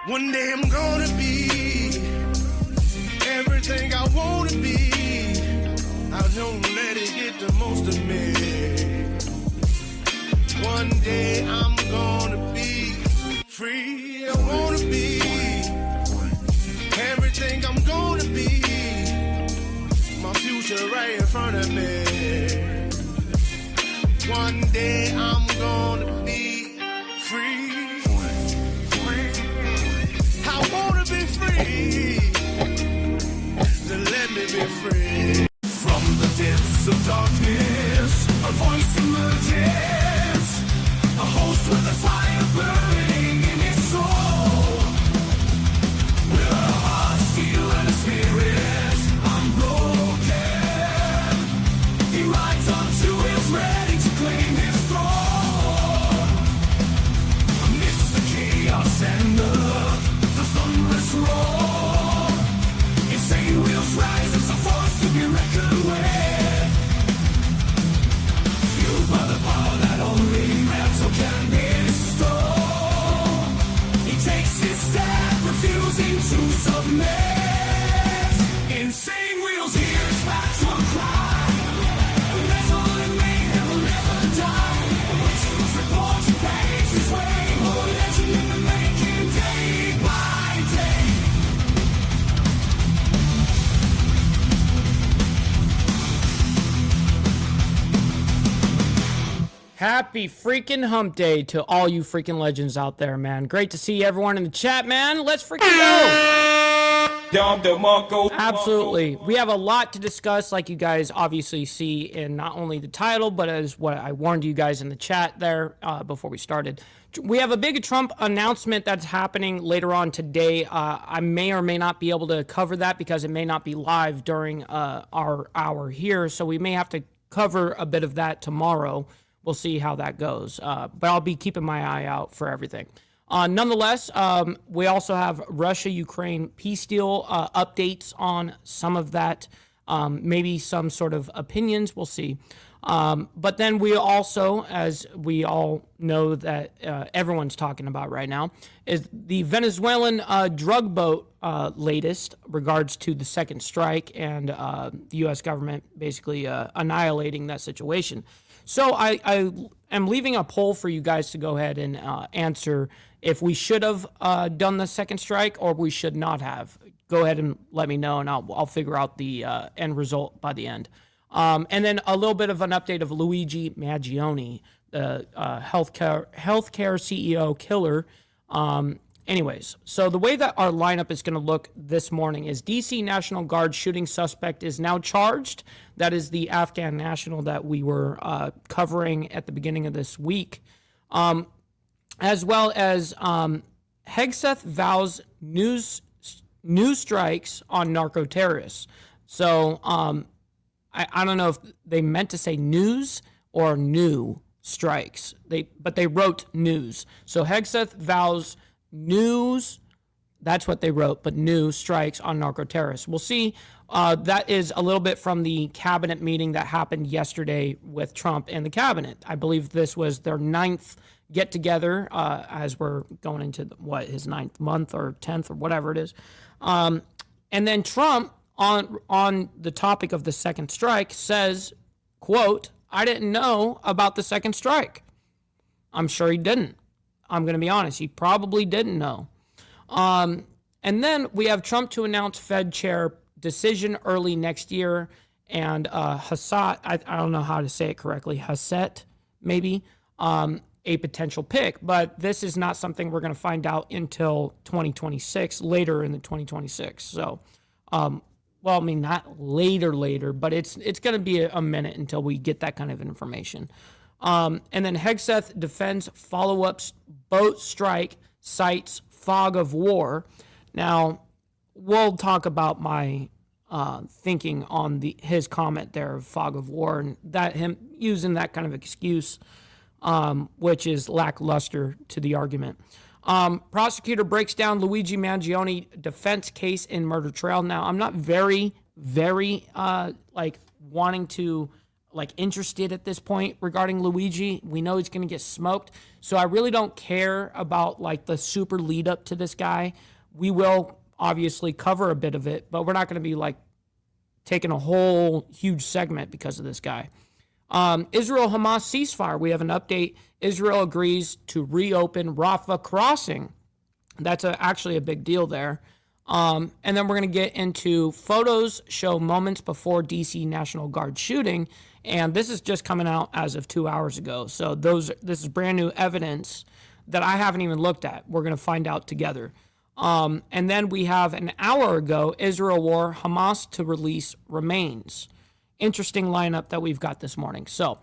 One day I'm gonna be everything I wanna be. I don't let it get the most of me. One day I'm gonna be free. I wanna be everything I'm gonna be. My future right in front of me. One day I'm gonna be free. I wanna be free. Then let me be free. From the depths of darkness, a voice emerges. A host with a fire burning in his soul. With a heart, steel, and a spirit unbroken. He rides on to his ready to claim his throne. Amidst the chaos and the thunderous roar, insane wheels rise as a force to be reckoned with. Fueled by the power that only metal can bestow. He takes his stand, refusing to submit. Insane wheels hear his battle cry. Metal and mayhem will never die. Rituals report and paves his way. More legend in the making, day by day. Happy freaking hump day to all you freaking legends out there, man. Great to see everyone in the chat, man. Let's freaking go. Absolutely. We have a lot to discuss, like you guys obviously see in not only the title, but as what I warned you guys in the chat there before we started. We have a big Trump announcement that's happening later on today. I may or may not be able to cover that because it may not be live during our hour here, so we may have to cover a bit of that tomorrow. We'll see how that goes, but I'll be keeping my eye out for everything. Nonetheless, we also have Russia-Ukraine peace deal updates on some of that, maybe some sort of opinions. We'll see. But then we also, as we all know that everyone's talking about right now, is the Venezuelan drug boat latest regards to the second strike and the U.S. government basically annihilating that situation. So I am leaving a poll for you guys to go ahead and answer if we should have done the second strike or we should not have. Go ahead and let me know, and I'll figure out the end result by the end. And then a little bit of an update of Luigi Mangione, the healthcare CEO killer. Anyways, so the way that our lineup is going to look this morning is DC National Guard shooting suspect is now charged. That is the Afghan national that we were covering at the beginning of this week. As well as Hegseth vows news strikes on narco terrorists. So I don't know if they meant to say news or new strikes. But they wrote news. So Hegseth vows news, that's what they wrote, but new strikes on narco-terrorists. We'll see. That is a little bit from the cabinet meeting that happened yesterday with Trump and the cabinet. I believe this was their 9th get-together as we're going into, his 9th month or 10th or whatever it is. And then Trump, on the topic of the second strike, says, quote, "I didn't know about the second strike." I'm sure he didn't. I'm going to be honest. He probably didn't know. And then we have Trump to announce Fed chair decision early next year. And Hassett, I don't know how to say it correctly, Hassett, maybe, a potential pick. But this is not something we're going to find out until 2026, later in the 2026. So, well, I mean, not later, but it's going to be a minute until we get that kind of information. And then Hegseth defends follow-up boat strike, cites fog of war. Now, we'll talk about my thinking on his comment there of fog of war and that him using that kind of excuse, which is lackluster to the argument. Prosecutor breaks down Luigi Mangione defense case in murder trial. Now, I'm not very wanting to like interested at this point regarding Luigi. We know he's going to get smoked. So I really don't care about like the super lead up to this guy. We will obviously cover a bit of it, but we're not going to be like taking a whole huge segment because of this guy. Israel-Hamas ceasefire. We have an update. Israel agrees to reopen Rafah crossing. That's actually a big deal there. And then we're going to get into photos show moments before DC National Guard shooting. And this is just coming out as of 2 hours ago. So this is brand new evidence that I haven't even looked at. We're going to find out together. And then we have an hour ago, Israel war, Hamas to release remains. Interesting lineup that we've got this morning. So,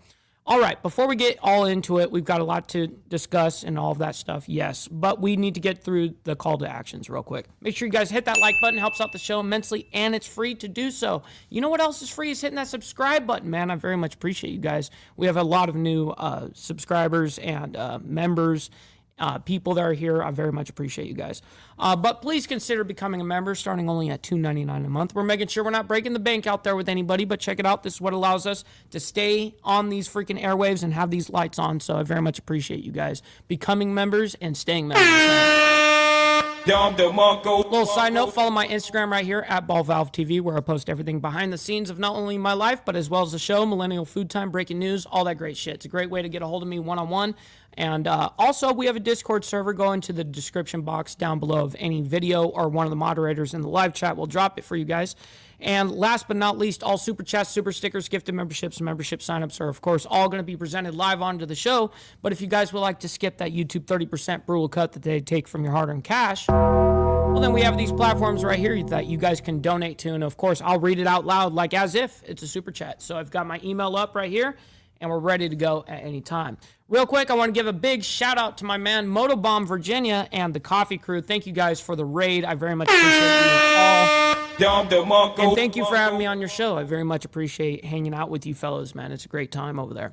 all right, before we get all into it, we've got a lot to discuss and all of that stuff, yes. But we need to get through the call to actions real quick. Make sure you guys hit that like button. Helps out the show immensely, and it's free to do so. You know what else is free is hitting that subscribe button, man. I very much appreciate you guys. We have a lot of new subscribers and members, people that are here. I very much appreciate you guys. But please consider becoming a member, starting only at $2.99 a month. We're making sure we're not breaking the bank out there with anybody, but check it out. This is what allows us to stay on these freaking airwaves and have these lights on. So I very much appreciate you guys becoming members and staying members. Little side note, follow my Instagram right here at BallValveTV, where I post everything behind the scenes of not only my life, but as well as the show, Millennial Food Time, breaking news, all that great shit. It's a great way to get a hold of me one-on-one. And also, we have a Discord server. Go into the description box down below of any video, or one of the moderators in the live chat will drop it for you guys. And last but not least, all super chats, super stickers, gifted memberships, and membership signups are, of course, all going to be presented live onto the show. But if you guys would like to skip that YouTube 30% brutal cut that they take from your hard-earned cash, well, then we have these platforms right here that you guys can donate to. And, of course, I'll read it out loud like as if it's a super chat. So I've got my email up right here, and we're ready to go at any time. Real quick, I want to give a big shout-out to my man, Motobomb Virginia, and the coffee crew. Thank you guys for the raid. I very much appreciate you all. And thank you for having me on your show. I very much appreciate hanging out with you fellows, man. It's a great time over there.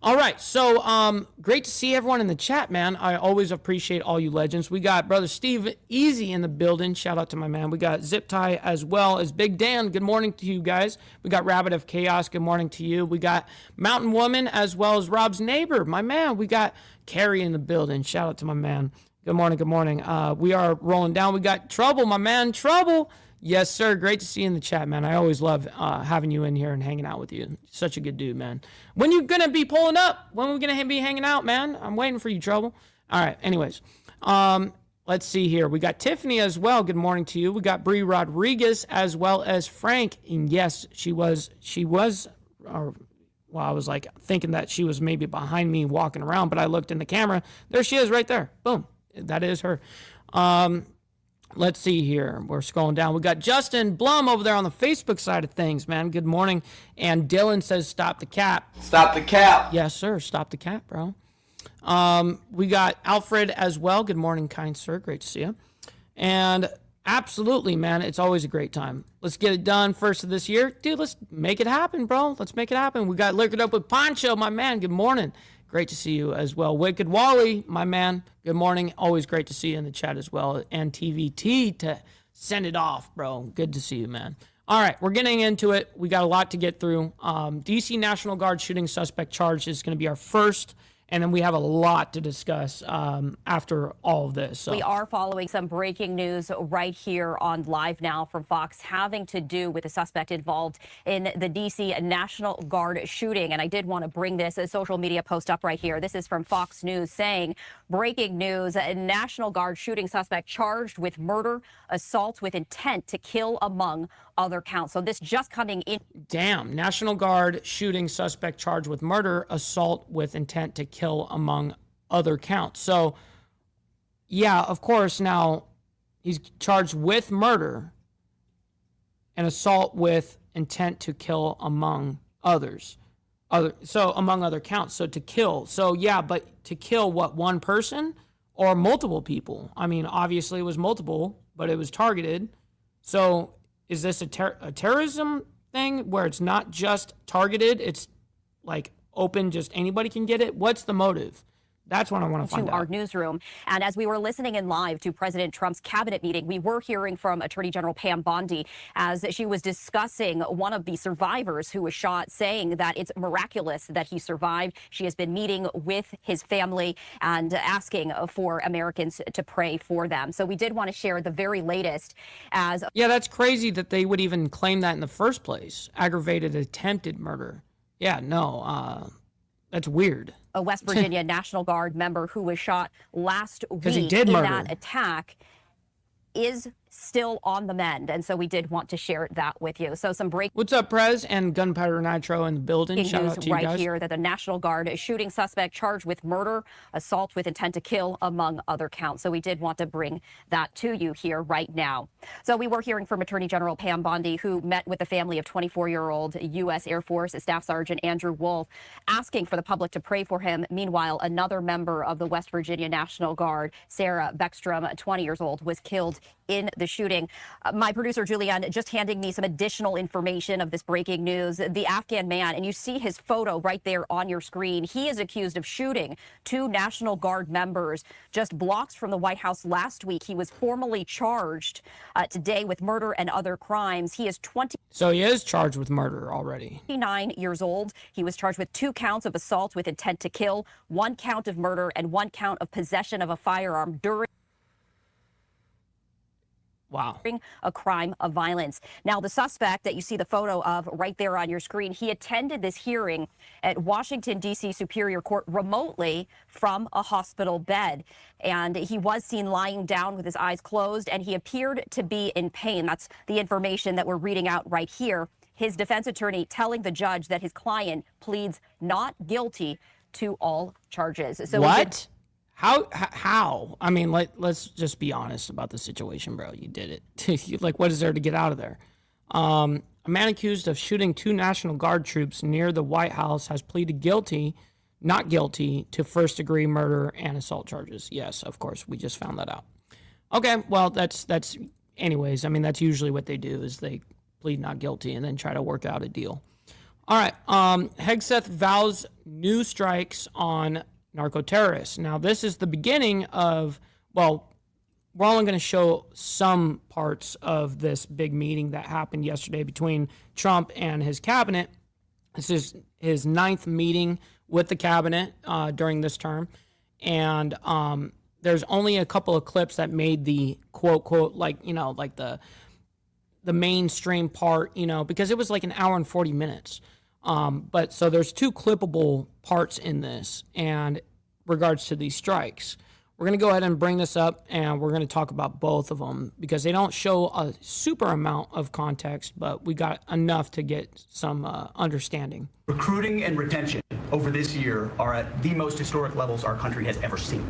All right, so great to see everyone in the chat, man. I always appreciate all you legends. We got Brother Steve Easy in the building. Shout out to my man. We got Zip Tie as well as Big Dan. Good morning to you guys. We got Rabbit of Chaos. Good morning to you. We got Mountain Woman as well as Rob's neighbor, my man. We got Carrie in the building. Shout out to my man. Good morning, good morning. We are rolling down. We got Trouble, my man. Trouble. Yes, sir. Great to see you in the chat, man. I always love having you in here and hanging out with you. Such a good dude, man. When you going to be pulling up? When are we going to be hanging out, man? I'm waiting for you, Trouble. All right. Anyways, let's see here. We got Tiffany as well. Good morning to you. We got Bree Rodriguez as well as Frank. And yes, she was, well, I was like thinking that she was maybe behind me walking around, but I looked in the camera. There she is right there. Boom. That is her. Let's see here. We're scrolling down. We got Justin Blum over there on the Facebook side of things, man. Good morning. And Dylan says, stop the cap. Stop the cap. Yes, sir. Stop the cap, bro. We got Alfred as well. Good morning, kind sir. Great to see you. And absolutely, man, it's always a great time. Let's get it done first of this year. Dude, let's make it happen, bro. Let's make it happen. We got Liquored Up with Poncho, my man. Good morning. Great to see you as well. Wicked Wally, my man. Good morning. Always great to see you in the chat as well. And TVT to send it off, bro. Good to see you, man. All right, we're getting into it. We got a lot to get through. DC National Guard shooting suspect charge is going to be our first. And then we have a lot to discuss after all of this. So. We are following some breaking news right here on Live Now from Fox having to do with the suspect involved in the D.C. National Guard shooting. And I did want to bring this a social media post up right here. This is from Fox News saying, breaking news, a National Guard shooting suspect charged with murder, assault with intent to kill among other counts. So this just coming in. Damn. National Guard shooting suspect charged with murder, assault with intent to kill among other counts. So, yeah, of course, now he's charged with murder and assault with intent to kill among others. So among other counts. So to kill. So, yeah, but to kill what, one person or multiple people? I mean, obviously it was multiple, but it was targeted. So is this a terrorism thing where it's not just targeted, it's like open, just anybody can get it? What's the motive? That's what I want to find to out. our newsroom. And as we were listening in live to President Trump's cabinet meeting, we were hearing from Attorney General Pam Bondi as she was discussing one of the survivors who was shot, saying that it's miraculous that he survived. She has been meeting with his family and asking for Americans to pray for them. So we did want to share the very latest as... Yeah, that's crazy that they would even claim that in the first place. Aggravated attempted murder. Yeah, no, that's weird. A West Virginia National Guard member who was shot last week he did in murder. that attack is still on the mend. And so we did want to share that with you. So some breaking What's up, Prez and Gunpowder Nitro in the building. Shout out to you right guys. here that the National Guard is shooting suspect charged with murder, assault with intent to kill, among other counts. So we did want to bring that to you here right now. So we were hearing from Attorney General Pam Bondi, who met with the family of 24-year-old U.S. Air Force Staff Sergeant Andrew Wolf, asking for the public to pray for him. Meanwhile, another member of the West Virginia National Guard, Sarah Beckstrom, 20 years old, was killed in the shooting. My producer, Julianne, just handing me some additional information of this breaking news. The Afghan man, and you see his photo right there on your screen. He is accused of shooting two National Guard members just blocks from the White House last week. He was formally charged today with murder and other crimes. He is 29 So he is charged with murder already. years old. He was charged with 2 counts of assault with intent to kill, 1 count of murder, and 1 count of possession of a firearm during Wow. a crime of violence. Now, the suspect that you see the photo of right there on your screen, he attended this hearing at Washington, D.C. Superior Court remotely from a hospital bed. And he was seen lying down with his eyes closed, and he appeared to be in pain. That's the information that we're reading out right here. His defense attorney telling the judge that his client pleads not guilty to all charges. So What? How? I mean, let's just be honest about the situation, bro. You did it. Like, what is there to get out of there? A man accused of shooting 2 National Guard troops near the White House has pleaded not guilty to first-degree murder and assault charges. Yes, of course, we just found that out. Okay, well, that's anyways. I mean, that's usually what they do is they plead not guilty and then try to work out a deal. All right, Hegseth vows new strikes on narco-terrorists. Now, this is the beginning of, well, we're only going to show some parts of this big meeting that happened yesterday between Trump and his cabinet. This is his 9th meeting with the cabinet during this term. And there's only a couple of clips that made the quote, like, you know, like the mainstream part, you know, because it was like an hour and 40 minutes. But so there's 2 clippable parts in this and regards to these strikes. We're going to go ahead and bring this up and we're going to talk about both of them because they don't show a super amount of context, but we got enough to get some understandanding. Recruiting and retention over this year are at the most historic levels our country has ever seen.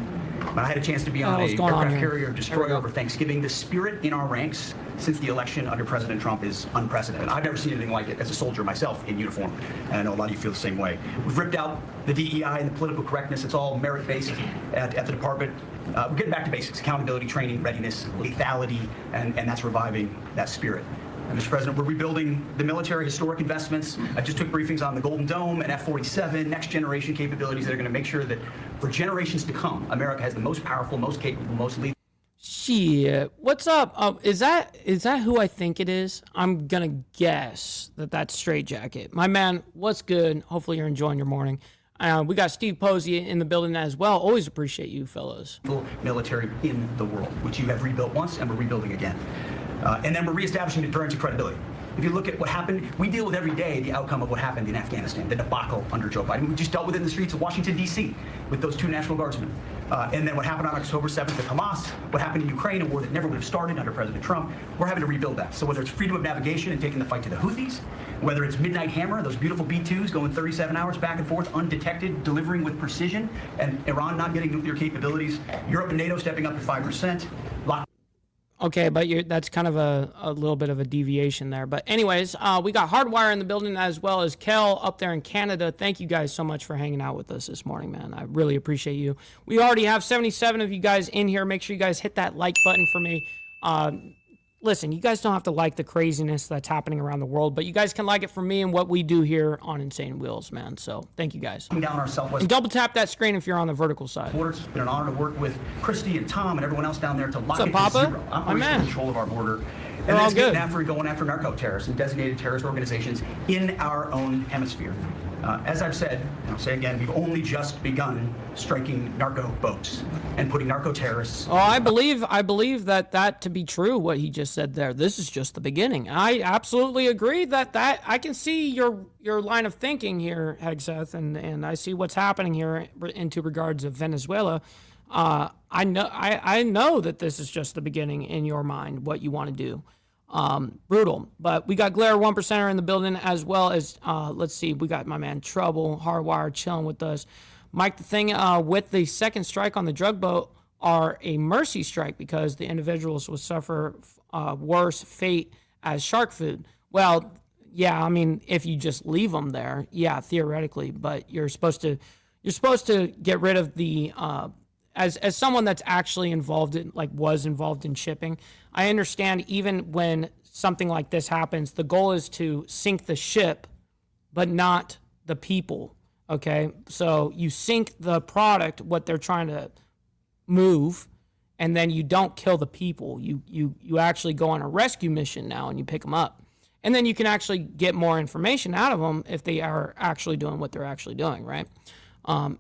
When I had a chance to be on a aircraft carrier destroyer over Thanksgiving, the spirit in our ranks since the election under President Trump is unprecedented. I've never seen anything like it as a soldier myself in uniform, and I know a lot of you feel the same way. We've ripped out the DEI and the political correctness. It's all merit-based at the department. We're getting back to basics: accountability, training, readiness, lethality, and that's reviving that spirit. And Mr. President, we're rebuilding the military, historic investments. I just took briefings on the Golden Dome and F-47, next generation capabilities that are going to make sure that for generations to come, America has the most powerful, most capable, most lethal. Shit, what's up? Is that who I think it is? I'm gonna guess that that's Straight Jacket. My man, what's good? Hopefully you're enjoying your morning. We got Steve Posey in the building as well. Always appreciate you fellows. Military in the world, which you have rebuilt once and we're rebuilding again. And then we're reestablishing deterrence and credibility. If you look at what happened, we deal with every day the outcome of what happened in Afghanistan, the debacle under Joe Biden. We just dealt with it in the streets of Washington, D.C. with those 2 National Guardsmen. And then what happened on October 7th with Hamas, what happened in Ukraine, a war that never would have started under President Trump, we're having to rebuild that. So whether it's freedom of navigation and taking the fight to the Houthis, whether it's Midnight Hammer, those beautiful B-2s going 37 hours back and forth, undetected, delivering with precision, and Iran not getting nuclear capabilities, Europe and NATO stepping up to 5%, Okay, but that's kind of a little bit of a deviation there. But anyways, we got Hardwire in the building as well as Kel up there in Canada. Thank you guys so much for hanging out with us this morning, man. I really appreciate you. We already have 77 of you guys in here. Make sure you guys hit that like button for me. listen, you guys don't have to like the craziness that's happening around the world, but you guys can like it for me and what we do here on Insane Wheels, man. So thank you guys. Down our Southwest. And double tap that screen if you're on the vertical side. It's been an honor to work with Christy and Tom and everyone else down there to lock What's it up, to Papa? zero. My man. Control of our border. They're And all that's getting good. after going after narco-terrorists and designated terrorist organizations in our own hemisphere. As I've said, and I'll say again, we've only just begun striking narco boats and putting narco-terrorists. Oh, I believe that to be true, what he just said there. This is just the beginning. I absolutely agree that I can see your line of thinking here, Hegseth, and I see what's happening here into regards of Venezuela. I know that this is just the beginning in your mind, what you want to do. Brutal. But we got Glare 1%er in the building, as well as, let's see, we got my man Trouble, Hardwire chilling with us. Mike, the thing with the second strike on the drug boat are a mercy strike because the individuals will suffer worse fate as shark food. Well, yeah, I mean, if you just leave them there, yeah, theoretically, but you're supposed to get rid of the as someone that's actually involved in, like, was involved in shipping, I understand even when something like this happens, the goal is to sink the ship, but not the people, okay? So you sink the product, what they're trying to move, and then you don't kill the people. You actually go on a rescue mission now and you pick them up. And then you can actually get more information out of them if they are actually doing what they're actually doing, right?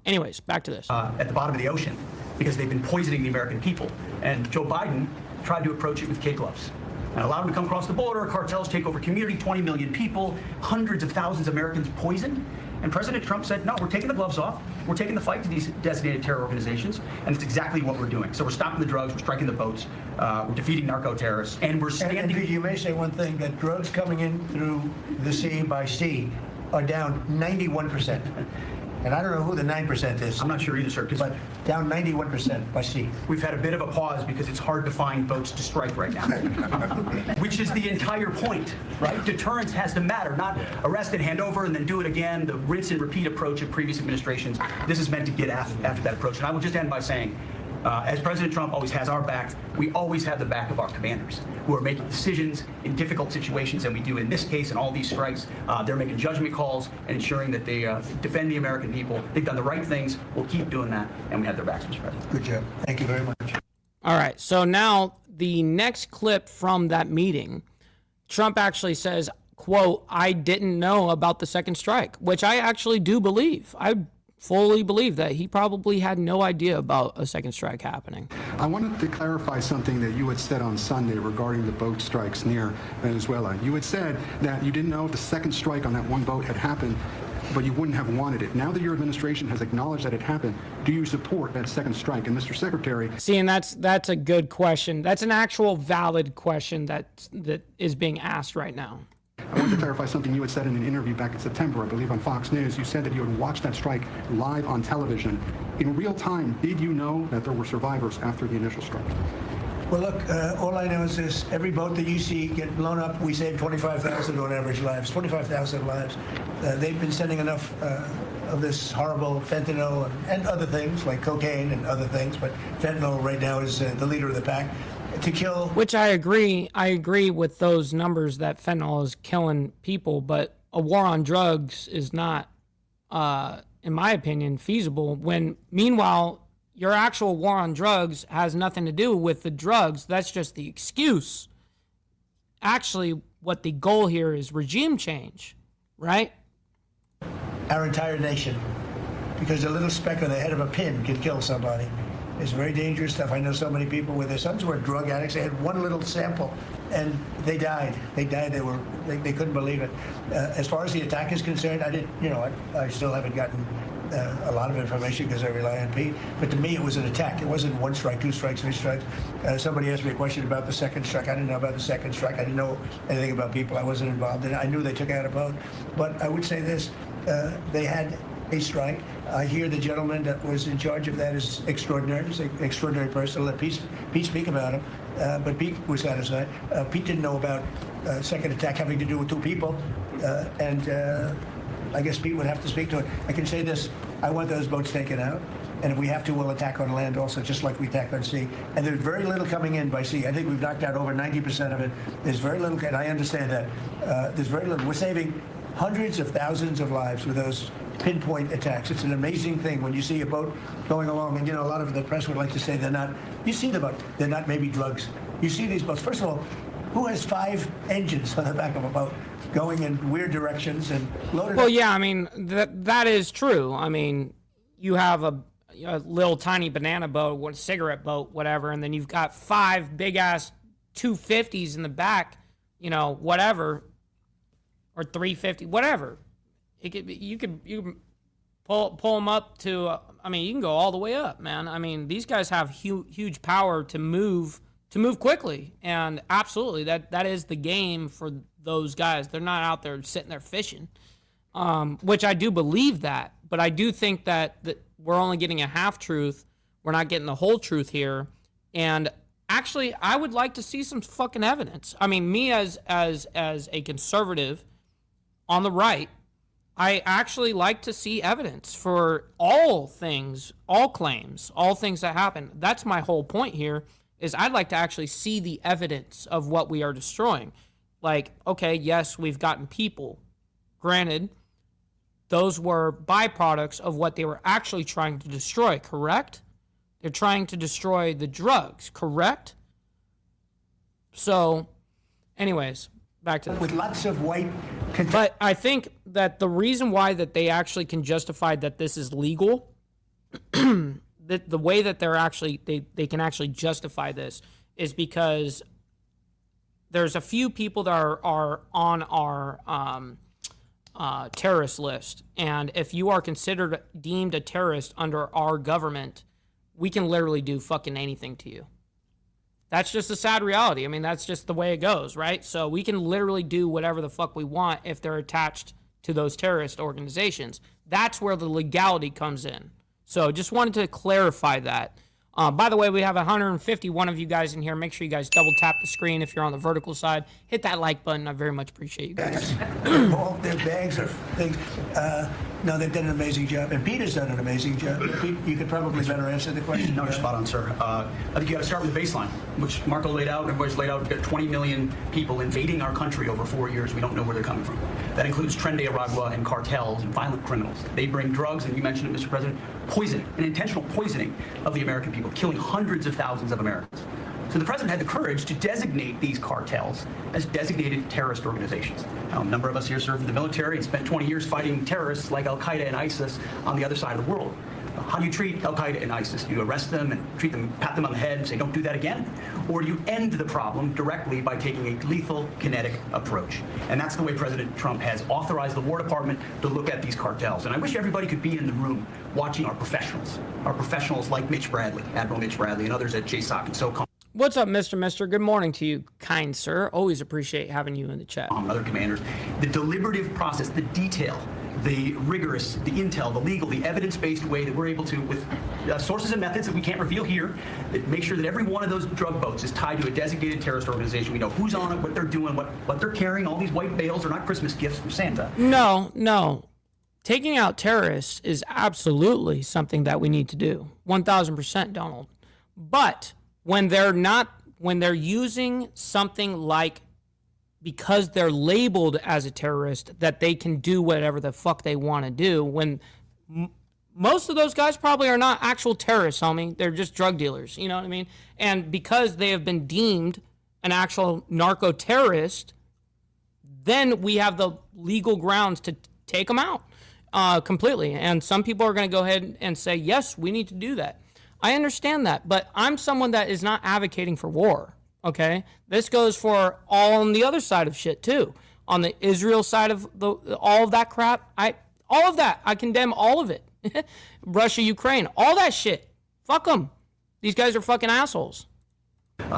Anyways, back to this. At the bottom of the ocean because they've been poisoning the American people. And Joe Biden tried to approach it with kid gloves and allow them to come across the border. Cartels take over community, 20 million people, hundreds of thousands of Americans poisoned. And President Trump said, no, we're taking the gloves off. We're taking the fight to these designated terror organizations. And it's exactly what we're doing. So we're stopping the drugs, we're striking the boats, we're defeating narco-terrorists, and we're standing... And you may say one thing, that drugs coming in through the sea by sea are down 91%. And I don't know who the 9% is. I'm not sure either, sir. But down 91% by sea. We've had a bit of a pause because it's hard to find boats to strike right now. Which is the entire point, right? Deterrence has to matter, not arrest and hand over and then do it again, the rinse and repeat approach of previous administrations. This is meant to get after that approach. And I will just end by saying, as President Trump always has our back, we always have the back of our commanders who are making decisions in difficult situations, and we do in this case and all these strikes. They're making judgment calls and ensuring that they defend the American people. They've done the right things. We'll keep doing that, and we have their backs, Mr. President. Good job. Thank you very much. All right, so now the next clip from that meeting, Trump actually says, quote, I didn't know about the second strike, which I actually do believe. I fully believe that he probably had no idea about a second strike happening. I wanted to clarify something that you had said on Sunday regarding the boat strikes near Venezuela. You had said that you didn't know if the second strike on that one boat had happened, but you wouldn't have wanted it. Now that your administration has acknowledged that it happened, do you support that second strike? And Mr. Secretary... See, and that's a good question. That's an actual valid question that is being asked right now. I want to clarify something you had said in an interview back in September, I believe on Fox News. You said that you had watched that strike live on television. In real time, did you know that there were survivors after the initial strike? Well, look, all I know is this. Every boat that you see get blown up, we save 25,000 on average lives, 25,000 lives. They've been sending enough of this horrible fentanyl and other things, like cocaine and other things, but fentanyl right now is the leader of the pack. To kill... Which I agree with those numbers that fentanyl is killing people, but a war on drugs is not, in my opinion, feasible when, meanwhile, your actual war on drugs has nothing to do with the drugs. That's just the excuse. Actually, what the goal here is regime change, right? Our entire nation, because a little speck on the head of a pin can kill somebody. It's very dangerous stuff. I know so many people where their sons were drug addicts. They had one little sample, and they died. They died. They couldn't believe it. As far as the attack is concerned, I still haven't gotten a lot of information because I rely on Pete. But to me, it was an attack. It wasn't one strike, two strikes, three strikes. Somebody asked me a question about the second strike. I didn't know about the second strike. I didn't know anything about people. I wasn't involved in it. I knew they took out a boat. But I would say this: they had a strike. I hear the gentleman that was in charge of that is extraordinary. He's an extraordinary person. I'll let Pete speak about him. But Pete was satisfied. Pete didn't know about second attack having to do with two people. And I guess Pete would have to speak to it. I can say this. I want those boats taken out. And if we have to, we'll attack on land also, just like we attack on sea. And there's very little coming in by sea. I think we've knocked out over 90% of it. There's very little, and I understand that. There's very little. We're saving hundreds of thousands of lives with those pinpoint attacks. It's an amazing thing when you see a boat going along, and, you know, a lot of the press would like to say they're not, you see the boat, they're not maybe drugs. You see these boats. First of all, who has 5 engines on the back of a boat going in weird directions and loaded Well, up? yeah, I mean, that is true. I mean, you have a little tiny banana boat, one cigarette boat, whatever, and then you've got 5 big-ass 250s in the back, you know, whatever, or 350, whatever. You could pull them up to, I mean, you can go all the way up, man. I mean, these guys have huge power to move quickly, and absolutely, that is the game for those guys. They're not out there sitting there fishing, which I do believe that, but I do think that we're only getting a half truth. We're not getting the whole truth here, and actually, I would like to see some fucking evidence. I mean, me as a conservative on the right, I actually like to see evidence for all things, all claims, all things that happen. That's my whole point here, is I'd like to actually see the evidence of what we are destroying. Like, okay, yes, we've gotten people. Granted, those were byproducts of what they were actually trying to destroy, correct? They're trying to destroy the drugs, correct? So, anyways, back to this. With lots of white... But I think that the reason why that they actually can justify that this is legal, the way that they're actually they can actually justify this is because there's a few people that are on our terrorist list, and if you are considered deemed a terrorist under our government, we can literally do fucking anything to you. That's just a sad reality. I mean, that's just the way it goes, right? So we can literally do whatever the fuck we want if they're attached to those terrorist organizations. That's where the legality comes in. So just wanted to clarify that. By the way, we have 151 of you guys in here. Make sure you guys double tap the screen if you're on the vertical side. Hit that like button. I very much appreciate you guys. All their bags of things. No, they've done an amazing job. And Peter's done an amazing job. Pete, you could probably better answer the question. No, you're spot on, sir. I think you got to start with the baseline, which Marco laid out, everybody's laid out. We've got 20 million people invading our country over 4 years. We don't know where they're coming from. That includes Tren de Aragua and cartels and violent criminals. They bring drugs, and you mentioned it, Mr. President, poisoning, an intentional poisoning of the American people, killing hundreds of thousands of Americans. So the president had the courage to designate these cartels as designated terrorist organizations. Now, a number of us here served in the military and spent 20 years fighting terrorists like Al-Qaeda and ISIS on the other side of the world. How do you treat Al-Qaeda and ISIS? Do you arrest them and treat them, pat them on the head and say, don't do that again? Or do you end the problem directly by taking a lethal, kinetic approach? And that's the way President Trump has authorized the War Department to look at these cartels. And I wish everybody could be in the room watching our professionals like Mitch Bradley, Admiral Mitch Bradley, and others at JSOC and SOCOM. What's up, Mr. Mister? Good morning to you, kind sir. Always appreciate having you in the chat. Other commanders, the deliberative process, the detail, the rigorous, the intel, the legal, the evidence-based way that we're able to, with sources and methods that we can't reveal here, that make sure that every one of those drug boats is tied to a designated terrorist organization. We know who's on it, what they're doing, what they're carrying. All these white bales are not Christmas gifts from Santa. No. Taking out terrorists is absolutely something that we need to do. 1,000%, Donald. But when they're using something like, because they're labeled as a terrorist, that they can do whatever the fuck they want to do, when most of those guys probably are not actual terrorists, homie. They're just drug dealers, you know what I mean? And because they have been deemed an actual narco-terrorist, then we have the legal grounds to take them out completely. And some people are going to go ahead and say, yes, we need to do that. I understand that, but I'm someone that is not advocating for war, okay? This goes for all on the other side of shit, too. On the Israel side of all of that crap, all of that, I condemn all of it. Russia, Ukraine, all that shit. Fuck them. These guys are fucking assholes.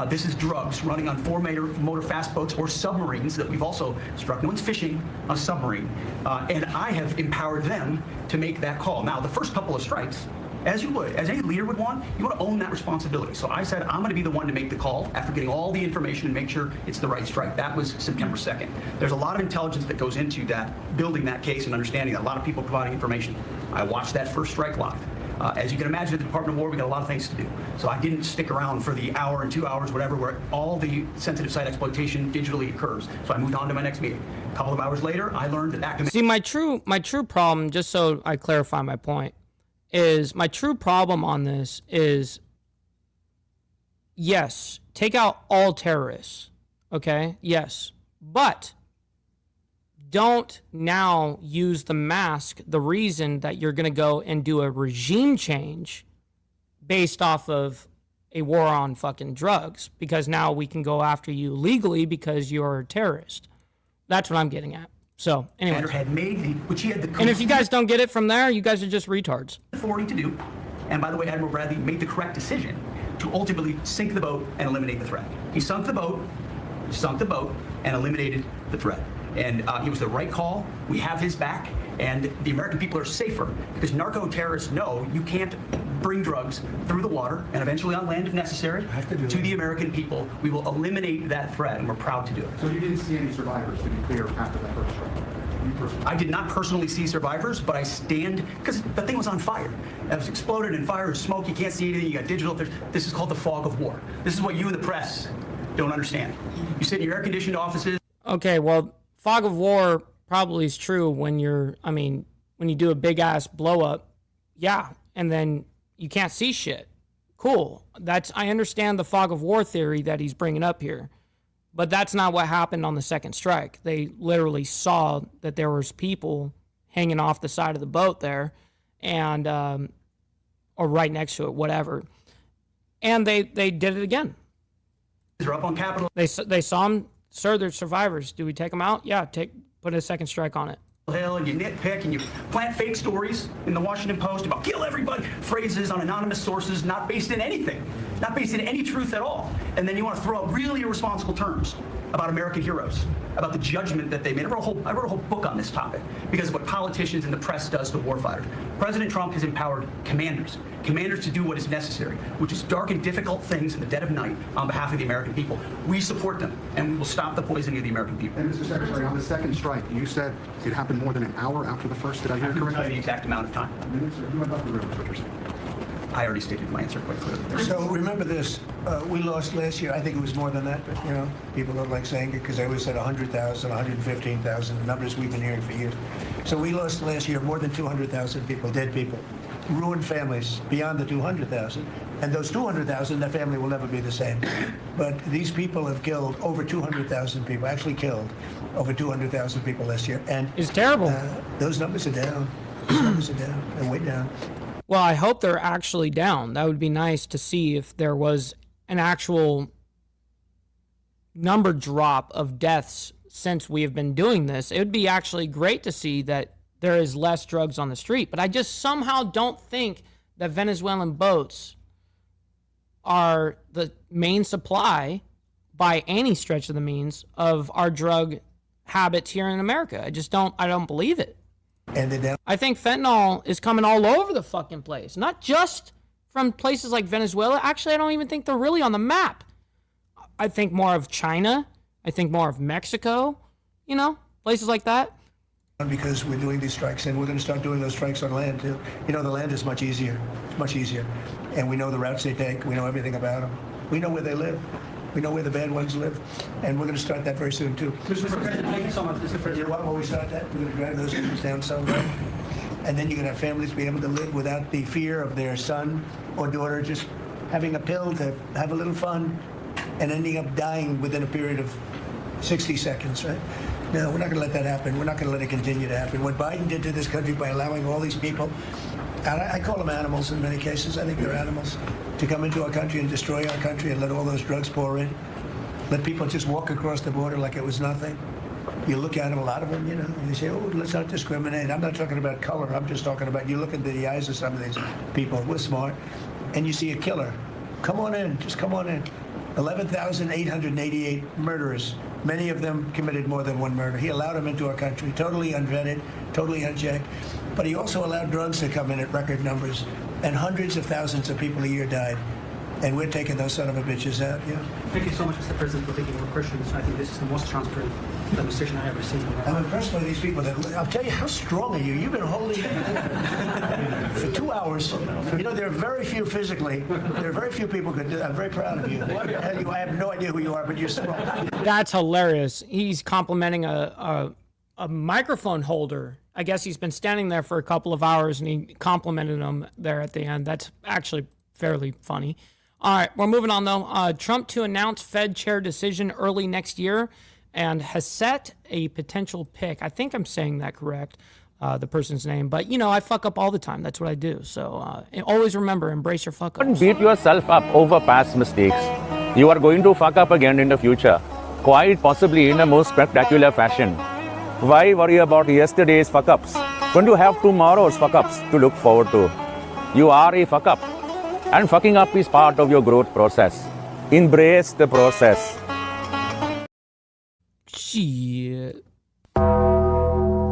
This is drugs running on four-motor fast boats or submarines that we've also struck. No one's fishing a submarine. And I have empowered them to make that call. Now, the first couple of strikes, as you would, as any leader would want, you want to own that responsibility. So I said, I'm going to be the one to make the call after getting all the information and make sure it's the right strike. That was September 2nd. There's a lot of intelligence that goes into that, building that case and understanding that. A lot of people providing information. I watched that first strike live. As you can imagine, at the Department of War, we got a lot of things to do. So I didn't stick around for the hour and 2 hours, whatever, where all the sensitive site exploitation digitally occurs. So I moved on to my next meeting. A couple of hours later, I learned that See, my true problem, just so I clarify my point, is my true problem on this is, yes, take out all terrorists, okay? Yes. But don't now use the mask, the reason that you're going to go and do a regime change based off of a war on fucking drugs, because now we can go after you legally because you're a terrorist. That's what I'm getting at. So, anyway. Had made which he had the and if you guys don't get it from there, you guys are just retards. Authority to do. And by the way, Admiral Bradley made the correct decision to ultimately sink the boat and eliminate the threat. He sunk the boat, and eliminated the threat. And it was the right call. We have his back, and the American people are safer because narco-terrorists know you can't bring drugs through the water and eventually on land if necessary to the American people. We will eliminate that threat, and we're proud to do it. So you didn't see any survivors, to be clear, after that first strike? I did not personally see survivors, but I stand, because the thing was on fire. It was exploded and fire and smoke. You can't see anything. You got digital. This is called the fog of war. This is what you in the press don't understand. You sit in your air-conditioned offices. Okay, well, fog of war probably is true when when you do a big-ass blow-up, yeah, and then you can't see shit. Cool. I understand the fog of war theory that he's bringing up here. But that's not what happened on the second strike. They literally saw that there was people hanging off the side of the boat there, and or right next to it, whatever. And they did it again. They're up on Capitol. They saw them. Sir, they're survivors. Do we take them out? Yeah, put a second strike on it. Hill, and you nitpick and you plant fake stories in the Washington Post about kill everybody, phrases on anonymous sources not based in anything, not based in any truth at all. And then you want to throw out really irresponsible terms about American heroes, about the judgment that they made. I wrote a whole book on this topic because of what politicians and the press does to warfighters. President Trump has empowered commanders to do what is necessary, which is dark and difficult things in the dead of night on behalf of the American people. We support them, and we will stop the poisoning of the American people. And Mr. Secretary, on the second strike, you said it happened more than an hour after the first. Did I hear I can tell you correctly? the exact amount of time. You went up the river, what you're saying. I already stated my answer quite clearly. So remember this, we lost last year, I think it was more than that, but people don't like saying it because they always said 100,000, 115,000, the numbers we've been hearing for years. So we lost last year more than 200,000 people, dead people, ruined families beyond the 200,000. And those 200,000, their family will never be the same. But these people have killed over 200,000 people, actually killed over 200,000 people last year. And it's terrible. Those numbers are down. Those numbers are down. They're way down. Well, I hope they're actually down. That would be nice to see if there was an actual number drop of deaths since we have been doing this. It would be actually great to see that there is less drugs on the street. But I just somehow don't think that Venezuelan boats are the main supply by any stretch of the means of our drug habits here in America. I don't believe it. And I think fentanyl is coming all over the fucking place, not just from places like Venezuela. Actually, I don't even think they're really on the map. I think more of China. I think more of Mexico, places like that. Because we're doing these strikes, and we're going to start doing those strikes on land, too. The land is much easier. It's much easier. And we know the routes they take. We know everything about them. We know where they live. We know where the bad ones live. And we're going to start that very soon, too. Mr. President, thank you so much. Mr. President. You know what? When we start that, we're going to drive those things down somewhere. And then you're going to have families be able to live without the fear of their son or daughter just having a pill to have a little fun and ending up dying within a period of 60 seconds, right? No, we're not going to let that happen. We're not going to let it continue to happen. What Biden did to this country by allowing all these people, and I call them animals in many cases, I think they're animals, to come into our country and destroy our country and let all those drugs pour in. Let people just walk across the border like it was nothing. You look at them, a lot of them, and you say, oh, let's not discriminate. I'm not talking about color. I'm just talking about, you look into the eyes of some of these people. We're smart. And you see a killer. Come on in. Just come on in. 11,888 murderers. Many of them committed more than one murder. He allowed them into our country, totally unvetted, totally unchecked. But he also allowed drugs to come in at record numbers. And hundreds of thousands of people a year died. and we're taking those son of a bitches out. Yeah. Thank you so much, Mr. President, for thinking we're Christians. I think this is the most transparent demonstration I ever seen. I'm impressed by these people. I'll tell you, how strong are you? You've been holding for 2 hours. You know, there are very few physically. There are very few people who could do that. I'm very proud of you. I have no idea who you are, but you're strong. That's hilarious. He's complimenting a microphone holder. I guess he's been standing there for a couple of hours, and he complimented him there at the end. That's actually fairly funny. All right, we're moving on, though. Trump to announce Fed chair decision early next year and has set a potential pick. I think I'm saying that correct, the person's name. But, you know, I fuck up all the time. That's what I do. So always remember, embrace your fuck ups. Don't beat yourself up over past mistakes. You are going to fuck up again in the future, quite possibly in a most spectacular fashion. Why worry about yesterday's fuck ups when you have tomorrow's fuck ups to look forward to? You are a fuck up. And fucking up is part of your growth process. Embrace the process. Shit.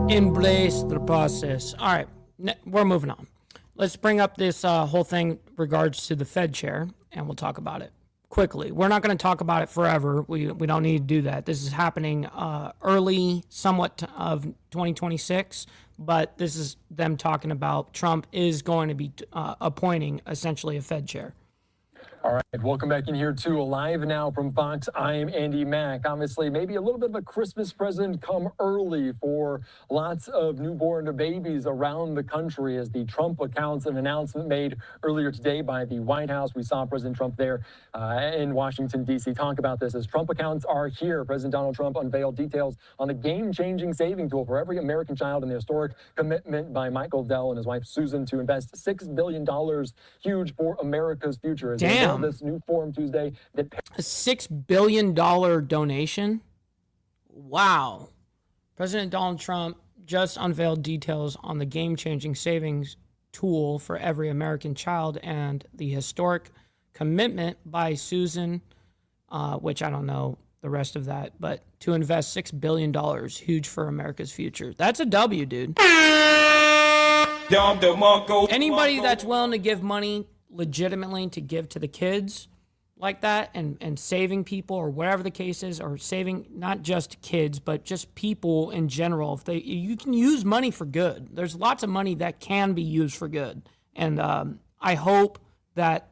Embrace the process. All right, we're moving on. Let's bring up this whole thing regards to the Fed chair, and we'll talk about it quickly. We're not going to talk about it forever. We don't need to do that. This is happening early, somewhat of 2026. But this is them talking about Trump is going to be appointing essentially a Fed chair. All right, welcome back in here to Live Now from Fox. I'm Andy Mack. Obviously, maybe a little bit of a Christmas present come early for lots of newborn babies around the country as the Trump accounts an announcement made earlier today by the White House. We saw President Trump there in Washington, D.C. talk about this as Trump accounts are here. President Donald Trump unveiled details on the game-changing saving tool for every American child and the historic commitment by Michael Dell and his wife Susan to invest $6 billion, huge for America's future. Damn. This new forum Tuesday that a $6 billion donation. Wow. President Donald Trump just unveiled details on the game-changing savings tool for every American child and the historic commitment by Susan, which I don't know the rest of that, but to invest $6 billion, huge for America's future. That's a W, dude. Anybody that's willing to give money legitimately to give to the kids like that and saving people or whatever the case is, or saving not just kids but just people in general, you can use money for good. There's lots of money that can be used for good, and I hope that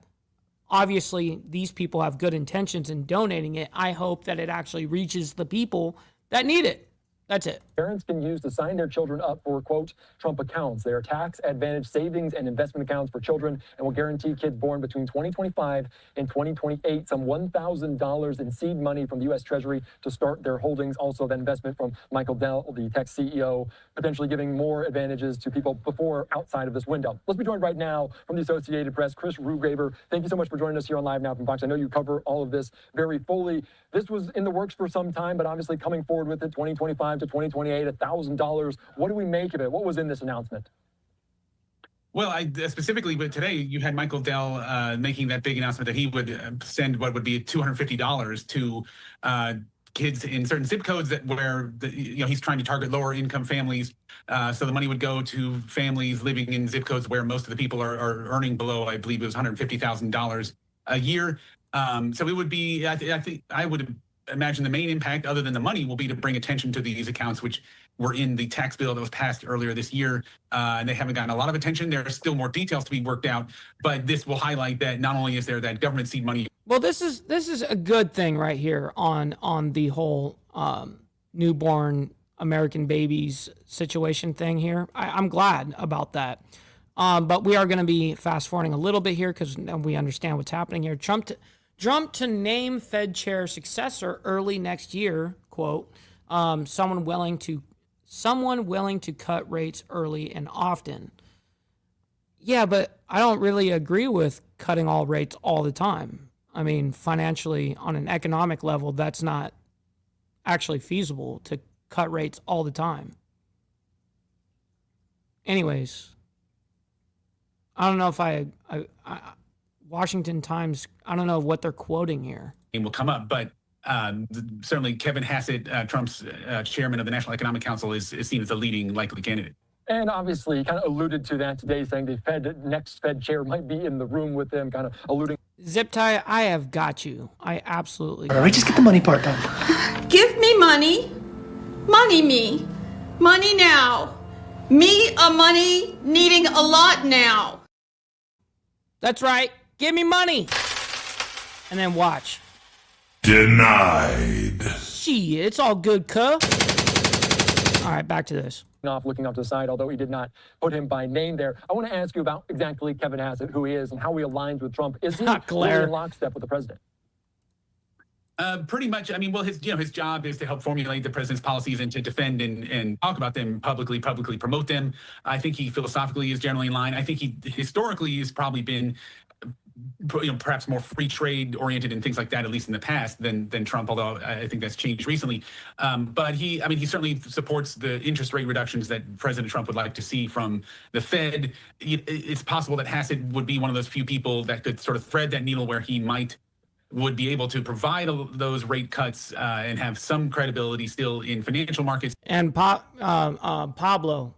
obviously these people have good intentions in donating it. I hope that it actually reaches the people that need it. That's it. Parents can use to sign their children up for, quote, Trump accounts. They are tax advantage savings and investment accounts for children and will guarantee kids born between 2025 and 2028 some $1,000 in seed money from the U.S. Treasury to start their holdings. Also, that investment from Michael Dell, the tech CEO, potentially giving more advantages to people before outside of this window. Let's be joined right now from the Associated Press, Chris Rugaber. Thank you so much for joining us here on Live Now from Fox. I know you cover all of this very fully. This was in the works for some time, but obviously coming forward with it, 2025 to 2028, $1,000. What do we make of it? What was in this announcement? Well, specifically, but today you had Michael Dell making that big announcement that he would send what would be $250 to kids in certain zip codes where he's trying to target lower income families. So the money would go to families living in zip codes where most of the people are earning below, I believe it was $150,000 a year. So it would be, I think I would imagine the main impact, other than the money, will be to bring attention to these accounts, which were in the tax bill that was passed earlier this year. And they haven't gotten a lot of attention. There are still more details to be worked out, but this will highlight that not only is there that government seed money. Well, this is a good thing right here on the whole newborn American babies situation thing here. I'm glad about that. But we are going to be fast forwarding a little bit here because we understand what's happening here. Trump to name Fed chair successor early next year, quote, someone willing to cut rates early and often. Yeah, but I don't really agree with cutting all rates all the time. I mean, financially, on an economic level, that's not actually feasible to cut rates all the time. Anyways, I don't know if I Washington Times, I don't know what they're quoting here. Will come up, but certainly Kevin Hassett, Trump's chairman of the National Economic Council, is seen as a leading likely candidate. And obviously, he kind of alluded to that today, saying the next Fed chair might be in the room with him, kind of alluding. Zip tie, I have got you. I absolutely. All right, just get the money part done. Give me money. Money me. Money now. Me a money needing a lot now. That's right. Give me money. And then watch. Denied. Shit, it's all good, cuh. All right, back to this. Looking off to the side, although he did not put him by name there. I want to ask you about exactly Kevin Hassett, who he is, and how he aligns with Trump. Is he really in lockstep with the president? Pretty much. I mean, well, his job is to help formulate the president's policies and to defend and talk about them publicly promote them. I think he philosophically is generally in line. I think he historically has probably been, perhaps more free trade oriented and things like that, at least in the past, than Trump, although I think that's changed recently. But he certainly supports the interest rate reductions that President Trump would like to see from the Fed. It's possible that Hassett would be one of those few people that could sort of thread that needle where he would be able to provide those rate cuts and have some credibility still in financial markets. And Pablo,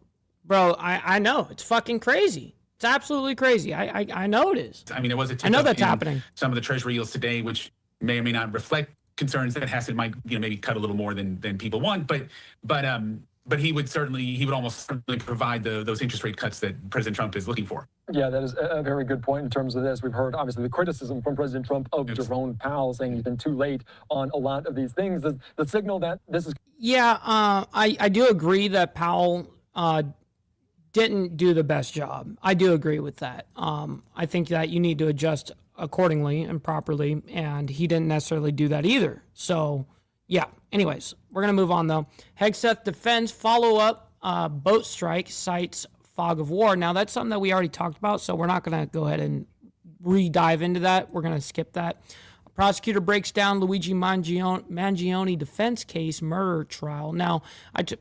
bro, I know it's fucking crazy. It's absolutely crazy. I know it is. I mean, there was a tick I know up that's in happening. some of the Treasury yields today, which may or may not reflect concerns that Hassett might, maybe cut a little more than people want. But he would almost certainly provide those interest rate cuts that President Trump is looking for. Yeah, that is a very good point in terms of this. We've heard, obviously, the criticism from President Trump of Jerome Powell, saying he's been too late on a lot of these things. The signal that this is... Yeah, I do agree that Powell didn't do the best job. I do agree with that. I think that you need to adjust accordingly and properly, and he didn't necessarily do that either. So, yeah. Anyways, we're going to move on, though. Hegseth defends follow-up boat strike, cites fog of war. Now, that's something that we already talked about, so we're not going to go ahead and re-dive into that. We're going to skip that. A prosecutor breaks down Luigi Mangione defense case murder trial. Now,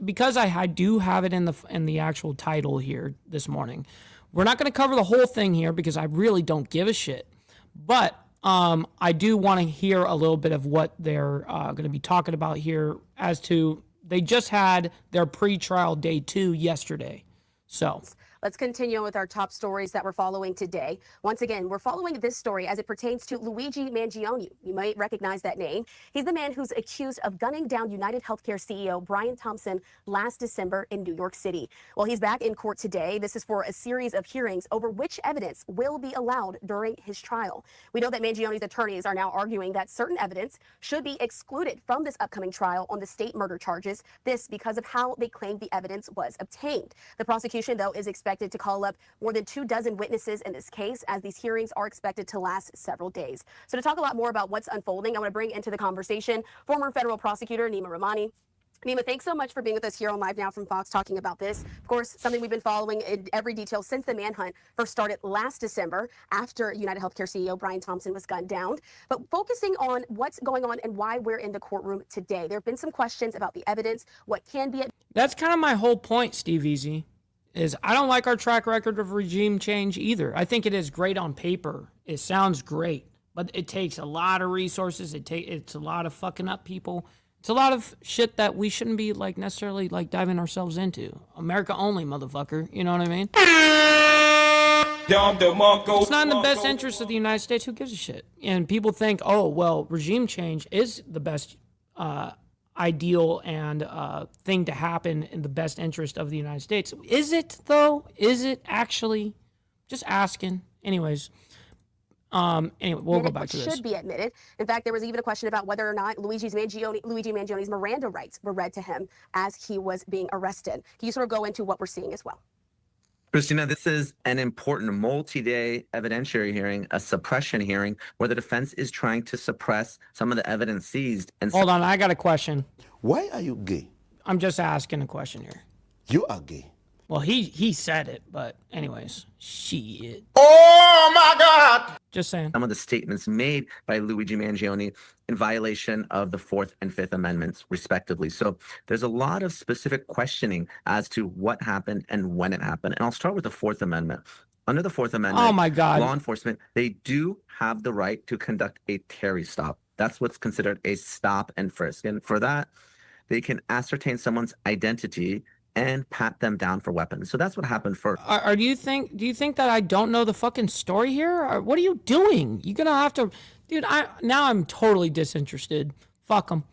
because I do have it in the actual title here this morning, we're not going to cover the whole thing here because I really don't give a shit. But I do want to hear a little bit of what they're going to be talking about here as to they just had their pre-trial day 2 yesterday. So let's continue with our top stories that we're following today. Once again, we're following this story as it pertains to Luigi Mangione. You might recognize that name. He's the man who's accused of gunning down United Healthcare CEO Brian Thompson last December in New York City. Well, he's back in court today. This is for a series of hearings over which evidence will be allowed during his trial. We know that Mangione's attorneys are now arguing that certain evidence should be excluded from this upcoming trial on the state murder charges. This because of how they claim the evidence was obtained. The prosecution, though, is expected to call up more than 24 witnesses in this case, as these hearings are expected to last several days. So to talk a lot more about what's unfolding, I want to bring into the conversation former federal prosecutor Nima Rahmani. Nima, thanks so much for being with us here on Live Now from Fox, talking about this. Of course, something we've been following in every detail since the manhunt first started last December after United Healthcare CEO Brian Thompson was gunned down. But focusing on what's going on and why we're in the courtroom today, there have been some questions about the evidence, what can be... That's kind of my whole point, Steve Easy, is I don't like our track record of regime change either. I think it is great on paper. It sounds great, but it takes a lot of resources. It's a lot of fucking up people. It's a lot of shit that we shouldn't be necessarily diving ourselves into. America only, motherfucker. You know what I mean? If it's not in the best interest of the United States, who gives a shit? And people think, oh, well, regime change is the best ideal and thing to happen in the best interest of the United States. Is it, though? Is it actually? Just asking. Anyways. Anyway, we'll go back to this. Should be admitted. In fact, there was even a question about whether or not Luigi Mangione's Miranda rights were read to him as he was being arrested. Can you sort of go into what we're seeing as well? Christina, this is an important multi-day evidentiary hearing, a suppression hearing, where the defense is trying to suppress some of the evidence seized. And hold on, I got a question. Why are you gay? I'm just asking a question here. You are gay. Well, he said it, but anyways, shit. Oh my God! Just saying. Some of the statements made by Luigi Mangione in violation of the 4th and 5th Amendments, respectively. So there's a lot of specific questioning as to what happened and when it happened. And I'll start with the 4th Amendment. Under the 4th Amendment, oh my God, law enforcement, they do have the right to conduct a Terry stop. That's what's considered a stop and frisk. And for that, they can ascertain someone's identity and pat them down for weapons. So that's what happened for. Do you think that I don't know the fucking story here? Or what are you doing? You're gonna have to, dude. Now I'm totally disinterested. Fuck them.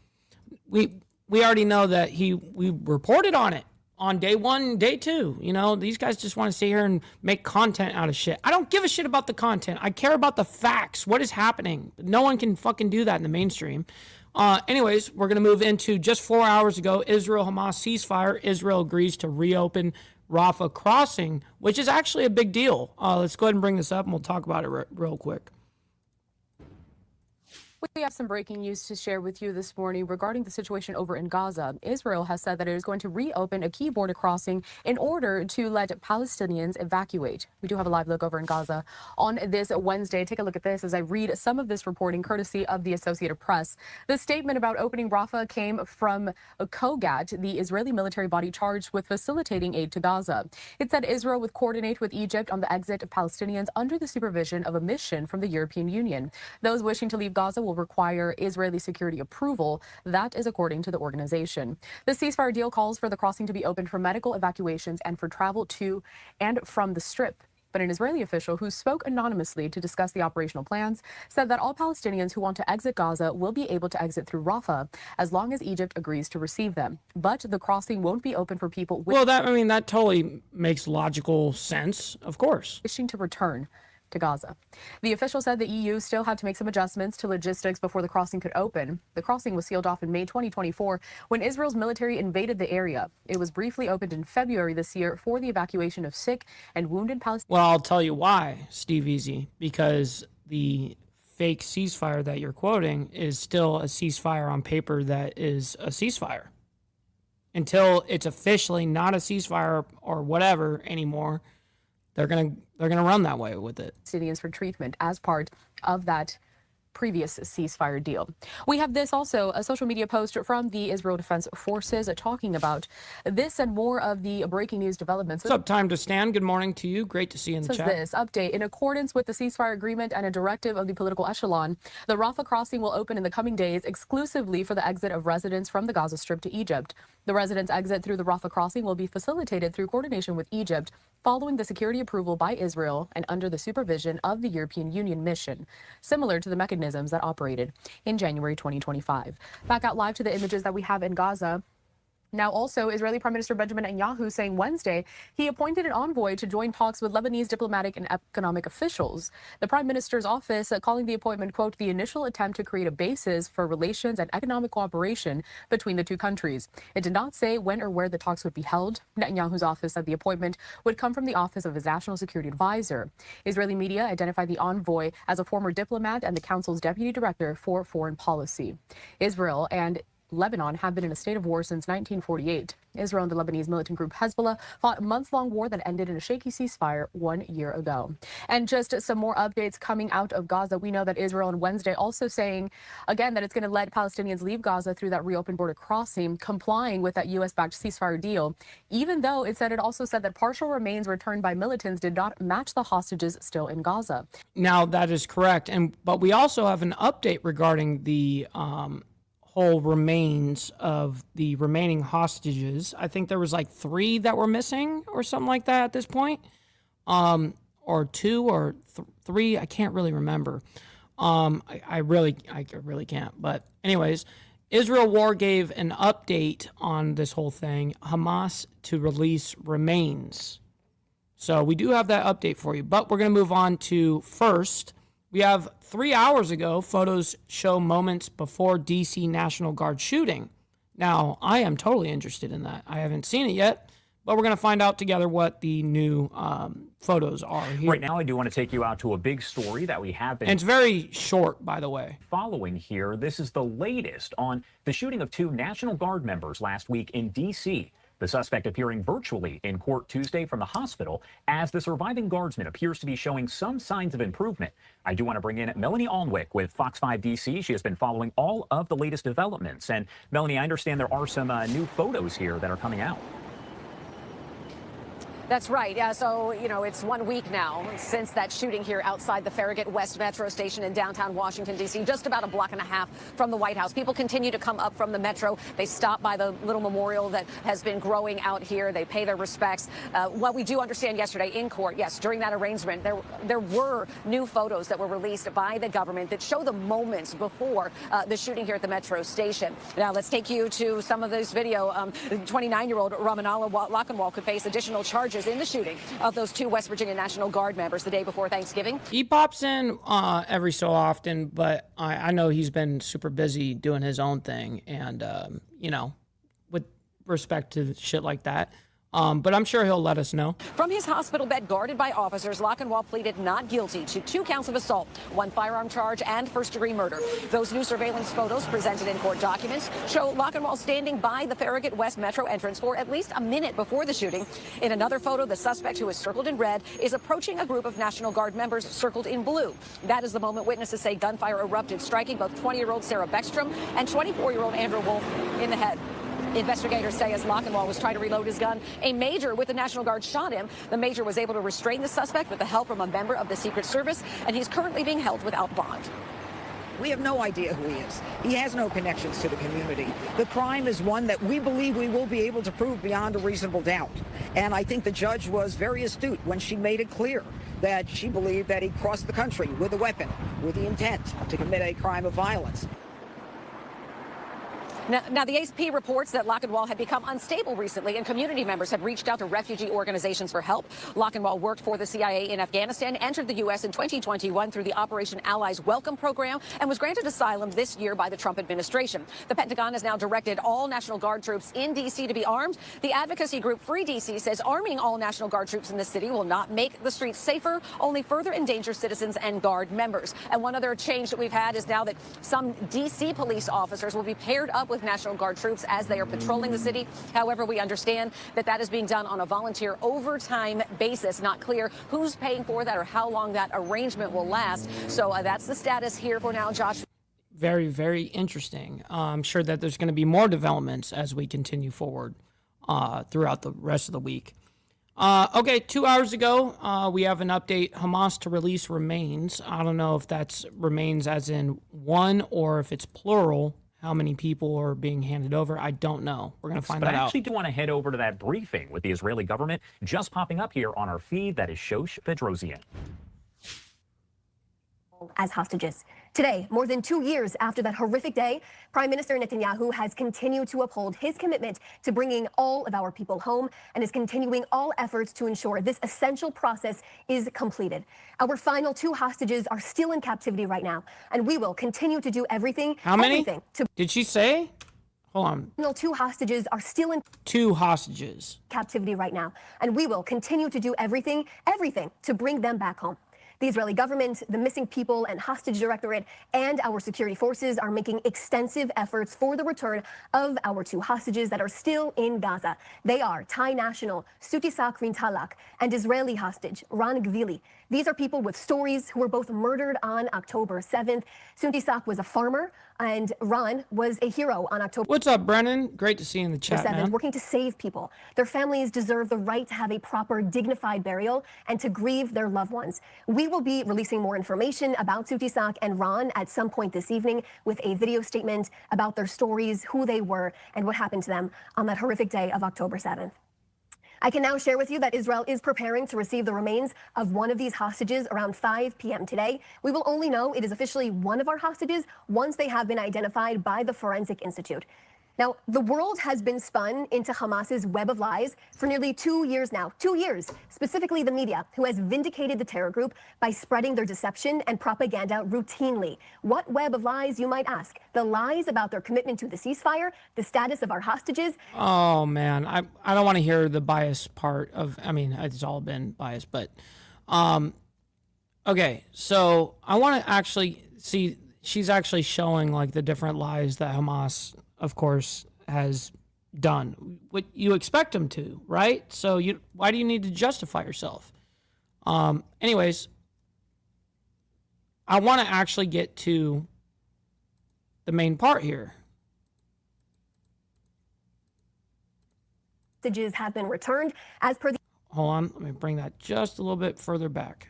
We already know that we reported on it on day 1, day 2. You know, these guys just want to sit here and make content out of shit. I don't give a shit about the content. I care about the facts. What is happening? No one can fucking do that in the mainstream. Anyways, we're going to move into just 4 hours ago, Israel-Hamas ceasefire. Israel agrees to reopen Rafah crossing, which is actually a big deal. Let's go ahead and bring this up, and we'll talk about it real quick. We have some breaking news to share with you this morning regarding the situation over in Gaza. Israel has said that it is going to reopen a key border crossing in order to let Palestinians evacuate. We do have a live look over in Gaza on this Wednesday. Take a look at this as I read some of this reporting courtesy of the Associated Press. The statement about opening Rafah came from Kogat, the Israeli military body charged with facilitating aid to Gaza. It said Israel would coordinate with Egypt on the exit of Palestinians under the supervision of a mission from the European Union. Those wishing to leave Gaza will require Israeli security approval. That is according to the organization. The ceasefire deal calls for the crossing to be opened for medical evacuations and for travel to and from the Strip. But an Israeli official who spoke anonymously to discuss the operational plans said that all Palestinians who want to exit Gaza will be able to exit through Rafah as long as Egypt agrees to receive them. But the crossing won't be open for people that totally makes logical sense, of course. Wishing to return to Gaza. The official said the EU still had to make some adjustments to logistics before the crossing could open. The crossing was sealed off in May 2024 when Israel's military invaded the area. It was briefly opened in February this year for the evacuation of sick and wounded Palestinians. Well, I'll tell you why, Steve Easy, because the fake ceasefire that you're quoting is still a ceasefire on paper that is a ceasefire. Until it's officially not a ceasefire or whatever anymore, they're gonna run that way with it. Palestinians for treatment as part of that previous ceasefire deal. We have this also, a social media post from the Israel Defense Forces talking about this and more of the breaking news developments. What's up, Time to Stand? Good morning to you. Great to see you in the chat. This update, in accordance with the ceasefire agreement and a directive of the political echelon, the Rafah crossing will open in the coming days exclusively for the exit of residents from the Gaza Strip to Egypt. The residents' exit through the Rafah crossing will be facilitated through coordination with Egypt, following the security approval by Israel and under the supervision of the European Union mission, similar to the mechanisms that operated in January 2025. Back out live to the images that we have in Gaza. Now also, Israeli Prime Minister Benjamin Netanyahu saying Wednesday he appointed an envoy to join talks with Lebanese diplomatic and economic officials. The Prime Minister's office calling the appointment, quote, the initial attempt to create a basis for relations and economic cooperation between the two countries. It did not say when or where the talks would be held. Netanyahu's office said the appointment would come from the office of his national security advisor. Israeli media identified the envoy as a former diplomat and the council's deputy director for foreign policy. Israel and Lebanon have been in a state of war since 1948. Israel and the Lebanese militant group Hezbollah fought a months-long war that ended in a shaky ceasefire 1 year ago. And just some more updates coming out of Gaza. We know that Israel on Wednesday also saying, again, that it's going to let Palestinians leave Gaza through that reopened border crossing, complying with that U.S.-backed ceasefire deal, even though it also said that partial remains returned by militants did not match the hostages still in Gaza. Now, that is correct. But we also have an update regarding the whole remains of the remaining hostages. I think there was like 3 that were missing or something like that at this point, or 2 or 3. I can't really remember. I really can't. But anyways, Israel War gave an update on this whole thing. Hamas to release remains. So we do have that update for you. But we're going to move on to first. We have 3 hours ago, photos show moments before D.C. National Guard shooting. Now, I am totally interested in that. I haven't seen it yet, but we're going to find out together what the new photos are here. Right now, I do want to take you out to a big story that we have been... And it's very short, by the way. ...following here. This is the latest on the shooting of 2 National Guard members last week in D.C., the suspect appearing virtually in court Tuesday from the hospital as the surviving guardsman appears to be showing some signs of improvement. I do want to bring in Melanie Alnwick with Fox 5 DC. She has been following all of the latest developments. And Melanie, I understand there are some new photos here that are coming out. That's right. So, it's 1 week now since that shooting here outside the Farragut West Metro Station in downtown Washington, D.C., just about a block and a half from the White House. People continue to come up from the metro. They stop by the little memorial that has been growing out here. They pay their respects. What we do understand yesterday in court, yes, during that arraignment, there were new photos that were released by the government that show the moments before the shooting here at the metro station. Now, let's take you to some of this video. 29-year-old Ramanala Lockenwall could face additional charges in the shooting of those 2 West Virginia National Guard members the day before Thanksgiving. He pops in every so often, but I know he's been super busy doing his own thing, and with respect to shit like that. But I'm sure he'll let us know. From his hospital bed guarded by officers, Lockenwall pleaded not guilty to 2 counts of assault, 1 firearm charge, and first-degree murder. Those new surveillance photos presented in court documents show Lockenwall standing by the Farragut West Metro entrance for at least a minute before the shooting. In another photo, the suspect, who is circled in red, is approaching a group of National Guard members circled in blue. That is the moment witnesses say gunfire erupted, striking both 20-year-old Sarah Beckstrom and 24-year-old Andrew Wolf in the head. Investigators say as Lockenwall was trying to reload his gun, a major with the National Guard shot him. The major was able to restrain the suspect with the help from a member of the Secret Service, and he's currently being held without bond. We have no idea who he is. He has no connections to the community. The crime is one that we believe we will be able to prove beyond a reasonable doubt. And I think the judge was very astute when she made it clear that she believed that he crossed the country with a weapon, with the intent to commit a crime of violence. Now, the AP reports that Lockenwall had become unstable recently, and community members had reached out to refugee organizations for help. Lockenwall worked for the CIA in Afghanistan, entered the U.S. in 2021 through the Operation Allies Welcome program, and was granted asylum this year by the Trump administration. The Pentagon has now directed all National Guard troops in D.C. to be armed. The advocacy group Free D.C. says arming all National Guard troops in the city will not make the streets safer, only further endanger citizens and Guard members. And one other change that we've had is now that some D.C. police officers will be paired up with National Guard troops as they are patrolling the city. However, we understand that is being done on a volunteer overtime basis. Not clear who's paying for that or how long that arrangement will last. So that's the status here for now, Josh. Very, very interesting. I'm sure that there's going to be more developments as we continue forward throughout the rest of the week. Okay, 2 hours ago, we have an update. Hamas to release remains. I don't know if that's remains as in one or if it's plural. How many people are being handed over? I don't know. We're going to find that out. But I actually do want to head over to that briefing with the Israeli government just popping up here on our feed. That is Shosh Bedrosian. As hostages. Today, more than 2 years after that horrific day, Prime Minister Netanyahu has continued to uphold his commitment to bringing all of our people home and is continuing all efforts to ensure this essential process is completed. Our final 2 hostages are still in captivity right now, and we will continue to do everything. How many? Did she say? Hold on. Final 2 hostages are still in 2 hostages captivity right now, and we will continue to do everything to bring them back home. The Israeli government, the Missing People and Hostage Directorate, and our security forces are making extensive efforts for the return of our 2 hostages that are still in Gaza. They are Thai national Sutisak Rintalak and Israeli hostage Ran Gvili. These are people with stories who were both murdered on October 7th. Sutisak was a farmer, and Ran was a hero on October. What's up, Brennan? Great to see you in the chat, man. Working to save people. Their families deserve the right to have a proper, dignified burial and to grieve their loved ones. We will be releasing more information about Sutisak and Ran at some point this evening with a video statement about their stories, who they were, and what happened to them on that horrific day of October 7th. I can now share with you that Israel is preparing to receive the remains of one of these hostages around 5 p.m. today. We will only know it is officially one of our hostages once they have been identified by the Forensic Institute. Now, the world has been spun into Hamas's web of lies for nearly 2 years now. 2 years, specifically the media, who has vindicated the terror group by spreading their deception and propaganda routinely. What web of lies, you might ask? The lies about their commitment to the ceasefire, the status of our hostages. Oh, man. I don't want to hear the bias part of, I mean, it's all been biased, but, okay. So I want to actually see, she's actually showing like the different lies that Hamas, of course, has done what you expect them to, right? So why do you need to justify yourself? Anyways, I want to actually get to the main part here. Hostages have been returned as per the... hold on. Let me bring that just a little bit further back.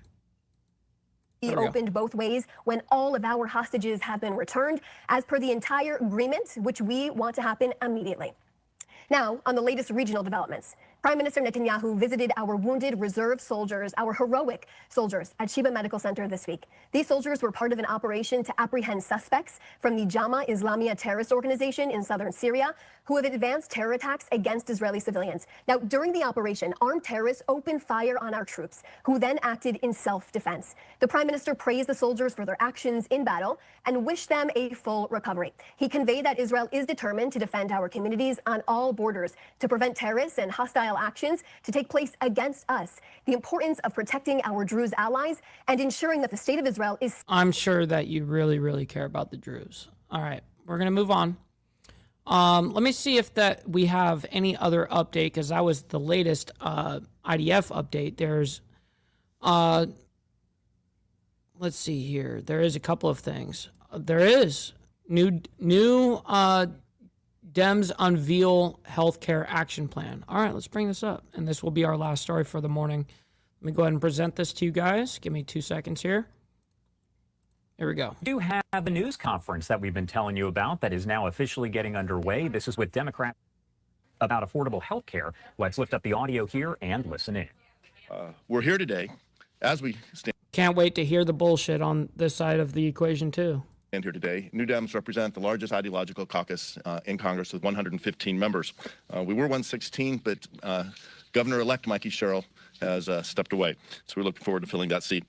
Be opened both ways when all of our hostages have been returned, as per the entire agreement, which we want to happen immediately. Now, on the latest regional developments, Prime Minister Netanyahu visited our wounded reserve soldiers, our heroic soldiers, at Sheba Medical Center this week. These soldiers were part of an operation to apprehend suspects from the Jama Islamiyah terrorist organization in southern Syria who have advanced terror attacks against Israeli civilians. Now, during the operation, armed terrorists opened fire on our troops, who then acted in self-defense. The Prime Minister praised the soldiers for their actions in battle and wished them a full recovery. He conveyed that Israel is determined to defend our communities on all borders, to prevent terrorists and hostile actions to take place against us, the importance of protecting our Druze allies, and ensuring that the state of Israel is... I'm sure that you really, really care about the Druze. All right, we're going to move on. Let me see if that we have any other update, because that was the latest IDF update. There's, let's see here. There is a couple of things. There is new Dems unveil healthcare action plan. All right, let's bring this up. And this will be our last story for the morning. Let me go ahead and present this to you guys. Give me 2 seconds here. Here we go. We do have a news conference that we've been telling you about that is now officially getting underway. This is with Democrats about affordable health care. Let's lift up the audio here and listen in. We're here today as we stand. Can't wait to hear the bullshit on this side of the equation, too. And here today, New Dems represent the largest ideological caucus in Congress with 115 members. We were 116, but Governor-elect Mikey Sherrill has stepped away. So we're looking forward to filling that seat.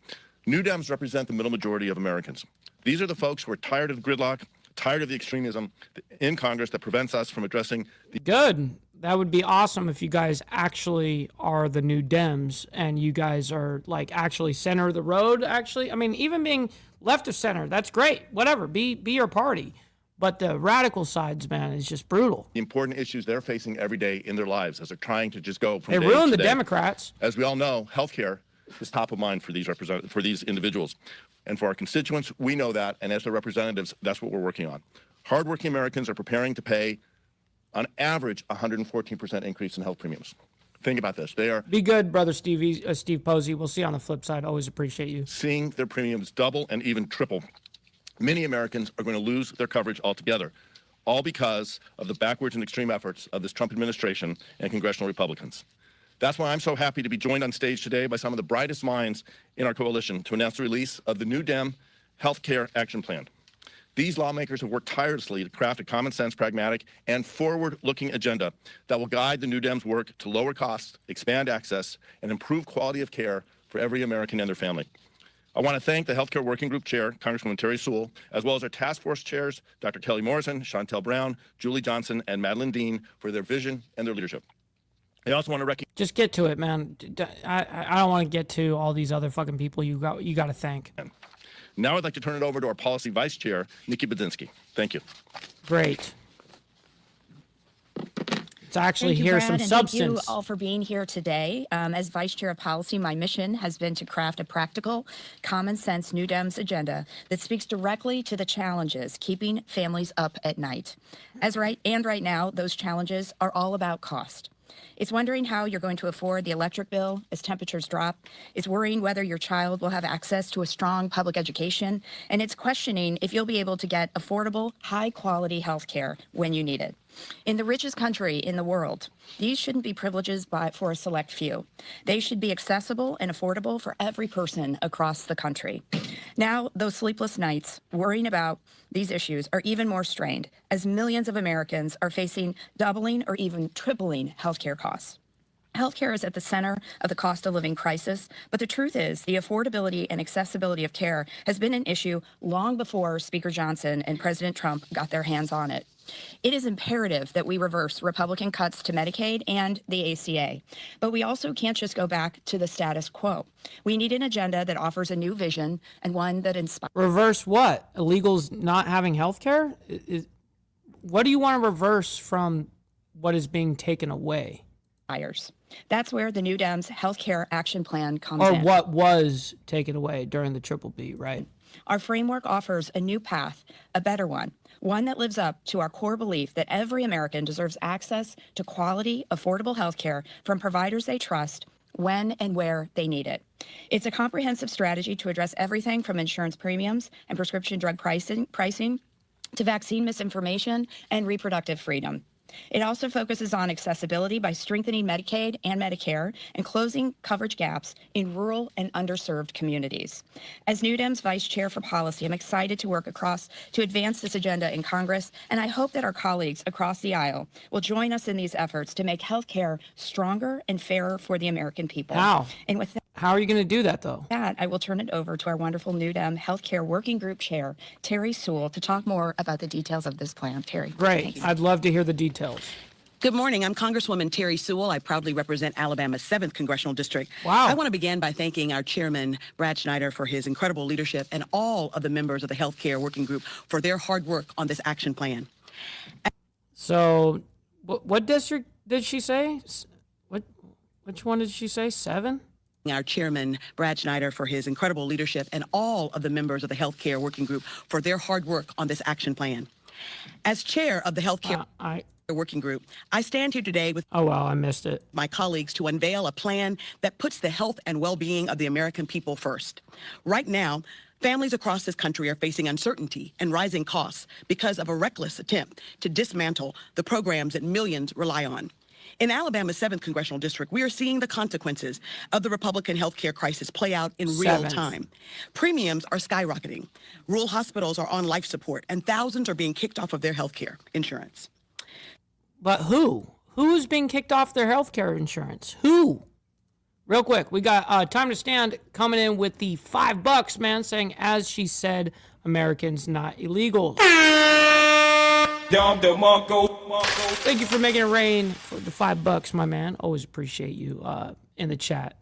New Dems represent the middle majority of Americans. These are the folks who are tired of gridlock, tired of the extremism in Congress that prevents us from addressing the... Good. That would be awesome if you guys actually are the New Dems and you guys are like actually center of the road, actually. I mean, even being left of center, that's great. Whatever, be your party. But the radical sides, man, is just brutal. The important issues they're facing every day in their lives as they're trying to just go from They day ruined to the day. Democrats. As we all know, healthcare is top of mind for these individuals. And for our constituents, we know that, and as their representatives, that's what we're working on. Hardworking Americans are preparing to pay, on average, 114% increase in health premiums. Think about this. They are... Be good, brother Steve Posey. We'll see you on the flip side. Always appreciate you. Seeing their premiums double and even triple. Many Americans are going to lose their coverage altogether, all because of the backwards and extreme efforts of this Trump administration and congressional Republicans. That's why I'm so happy to be joined on stage today by some of the brightest minds in our coalition to announce the release of the New Dem Healthcare Action Plan. These lawmakers have worked tirelessly to craft a common sense, pragmatic, and forward-looking agenda that will guide the New Dems' work to lower costs, expand access, and improve quality of care for every American and their family. I want to thank the Healthcare Working Group Chair, Congresswoman Terry Sewell, as well as our task force chairs, Dr. Kelly Morrison, Chantel Brown, Julie Johnson, and Madeline Dean, for their vision and their leadership. I also want to recognize... Just get to it, man. I don't want to get to all these other fucking people you got to thank. Now I'd like to turn it over to our Policy Vice Chair, Nikki Budzinski. Thank you. Great. Let's actually Thank you, hear Brad, some and substance. Thank you all for being here today. As Vice Chair of Policy, my mission has been to craft a practical, common sense New Dems agenda that speaks directly to the challenges keeping families up at night. Right now, those challenges are all about cost. It's wondering how you're going to afford the electric bill as temperatures drop. It's worrying whether your child will have access to a strong public education. And it's questioning if you'll be able to get affordable, high-quality health care when you need it. In the richest country in the world, these shouldn't be privileges for a select few. They should be accessible and affordable for every person across the country. Now, those sleepless nights worrying about these issues are even more strained as millions of Americans are facing doubling or even tripling healthcare costs. Healthcare is at the center of the cost of living crisis, but the truth is the affordability and accessibility of care has been an issue long before Speaker Johnson and President Trump got their hands on it. It is imperative that we reverse Republican cuts to Medicaid and the ACA, but we also can't just go back to the status quo. We need an agenda that offers a new vision and one that inspires. Reverse what? Illegals not having health care? What do you want to reverse from what is being taken away? That's where the New Dems Healthcare Action Plan comes in. Or what was taken away during the Triple B, right? Our framework offers a new path, a better one that lives up to our core belief that every American deserves access to quality, affordable health care from providers they trust when and where they need it. It's a comprehensive strategy to address everything from insurance premiums and prescription drug pricing to vaccine misinformation and reproductive freedom. It also focuses on accessibility by strengthening Medicaid and Medicare and closing coverage gaps in rural and underserved communities. As New Dem's Vice Chair for Policy, I'm excited to work to advance this agenda in Congress, and I hope that our colleagues across the aisle will join us in these efforts to make health care stronger and fairer for the American people. How? And with How are you going to do that, though? that, I will turn it over to our wonderful New Dem Healthcare Working Group Chair, Terry Sewell, to talk more about the details of this plan. Terry. Great. I'd love to hear the details. Good morning. I'm Congresswoman Terry Sewell. I proudly represent Alabama's 7th Congressional District. Wow. I want to begin by thanking our chairman, Brad Schneider, for his incredible leadership and all of the members of the Healthcare Working Group for their hard work on this action plan. So, what district did she say? Which one did she say? 7? Our chairman, Brad Schneider, for his incredible leadership and all of the members of the Healthcare Working Group for their hard work on this action plan. As chair of the Healthcare Working Group, I stand here today with I missed it. My colleagues to unveil a plan that puts the health and well-being of the American people first. Right now, families across this country are facing uncertainty and rising costs because of a reckless attempt to dismantle the programs that millions rely on. In Alabama's 7th Congressional District, we are seeing the consequences of the Republican health care crisis play out in real time. Premiums are skyrocketing. Rural hospitals are on life support, and thousands are being kicked off of their health care insurance. But who? Who's being kicked off their health care insurance? Who? Real quick, we got Time to Stand coming in with the $5, man, saying, as she said, Americans not illegal. Thank you for making it rain for the $5, my man. Always appreciate you in the chat.